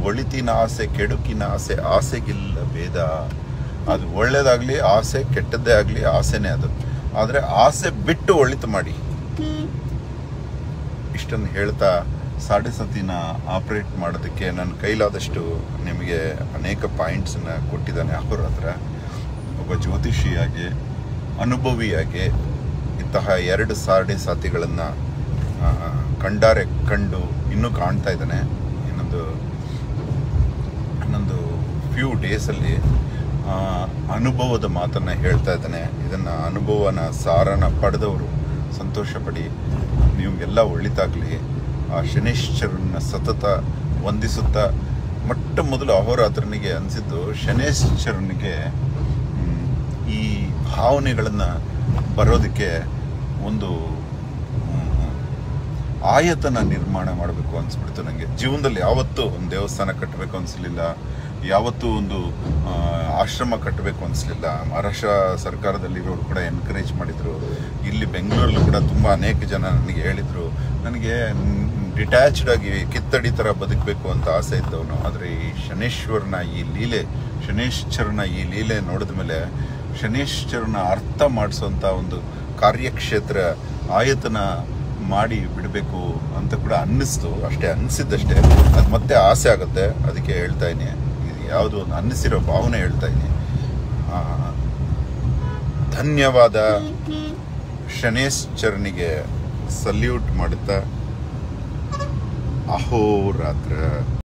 ಒಳಿತಿನ ಆಸೆ, ಕೆಡುಕಿನ ಆಸೆ, ಆಸೆಗಿಲ್ಲ ಭೇದ. ಅದು ಒಳ್ಳೇದಾಗ್ಲಿ ಆಸೆ, ಕೆಟ್ಟದ್ದೇ ಆಗಲಿ ಆಸೆನೇ ಅದು. ಆದರೆ ಆಸೆ ಬಿಟ್ಟು ಒಳಿತು ಮಾಡಿ. ಇಷ್ಟನ್ನು ಹೇಳ್ತಾ ಸಾಡೆ ಸತಿನ ಆಪರೇಟ್ ಮಾಡೋದಕ್ಕೆ ನನ್ನ ಕೈಲಾದಷ್ಟು ನಿಮಗೆ ಅನೇಕ ಪಾಯಿಂಟ್ಸನ್ನ ಕೊಟ್ಟಿದ್ದಾನೆ ಅಹೋರಾತ್ರ. ಒಬ್ಬ ಜ್ಯೋತಿಷಿಯಾಗಿ, ಅನುಭವಿಯಾಗಿ ಇಂತಹ 2 ಸಾಡೆ ಸಾತಿಗಳನ್ನು ಕಂಡು ಇನ್ನೂ ಕಾಣ್ತಾ ಇದ್ದಾನೆ. ಇನ್ನೊಂದು ಫ್ಯೂ ಡೇಸಲ್ಲಿ ಅನುಭವದ ಮಾತನ್ನು ಹೇಳ್ತಾ ಇದ್ದಾನೆ. ಇದನ್ನು ಅನುಭವನ ಸಾರನ ಪಡೆದವರು ಸಂತೋಷ ಪಡಿ. ನಿಮಗೆಲ್ಲ ಒಳಿತಾಗಲಿ. ಆ ಶನೇಶ್ವರನ ಸತತ ವಂದಿಸುತ್ತಾ, ಮೊಟ್ಟ ಮೊದಲು ಅಹೋರಾತ್ರನಿಗೆ ಅನಿಸಿದ್ದು ಶನೇಶ್ವರನಿಗೆ ಈ ಭಾವನೆಗಳನ್ನು ಬರೋದಕ್ಕೆ ಒಂದು ಆಯತನ ನಿರ್ಮಾಣ ಮಾಡಬೇಕು ಅನಿಸ್ಬಿಡ್ತು ನನಗೆ. ಜೀವನದಲ್ಲಿ ಯಾವತ್ತೂ ಒಂದು ದೇವಸ್ಥಾನ ಕಟ್ಟಬೇಕು ಅನಿಸ್ಲಿಲ್ಲ, ಯಾವತ್ತೂ ಒಂದು ಆಶ್ರಮ ಕಟ್ಟಬೇಕು ಅನಿಸ್ಲಿಲ್ಲ. ಮಹಾರಾಷ್ಟ್ರ ಸರ್ಕಾರದಲ್ಲಿರೋರು ಕೂಡ ಎನ್ಕರೇಜ್ ಮಾಡಿದರು. ಇಲ್ಲಿ ಬೆಂಗಳೂರಲ್ಲೂ ಕೂಡ ತುಂಬ ಅನೇಕ ಜನ ನನಗೆ ಹೇಳಿದರು, ನನಗೆ ಡಿಟ್ಯಾಚ್ಡ್ ಆಗಿ ಕಿತ್ತಡಿ ಥರ ಬದುಕಬೇಕು ಅಂತ ಆಸೆ ಇದ್ದವನು. ಆದರೆ ಈ ಶನೇಶ್ವರನ ಈ ಲೀಲೆ ನೋಡಿದ ಮೇಲೆ ಶನೇಶ್ವರನ ಅರ್ಥ ಮಾಡಿಸೋಂಥ ಒಂದು ಕಾರ್ಯಕ್ಷೇತ್ರ ಆಯತನ ಮಾಡಿ ಬಿಡಬೇಕು ಅಂತ ಕೂಡ ಅನ್ನಿಸ್ತು. ಅಷ್ಟೇ, ಅನ್ನಿಸಿದ್ದಷ್ಟೇ. ಅದು ಮತ್ತೆ ಆಸೆ ಆಗುತ್ತೆ. ಅದಕ್ಕೆ ಹೇಳ್ತಾ ಇದ್ದೀನಿ, ಇದು ಯಾವುದೋ ಒಂದು ಅನ್ನಿಸಿರೋ ಭಾವನೆ ಹೇಳ್ತಾ ಇದ್ದೀನಿ. ಧನ್ಯವಾದ. ಶನೇಶ್ವರನಿಗೆ ಸಲ್ಯೂಟ್ ಮಾಡುತ್ತಾ ಅಹೋರಾತ್ರ.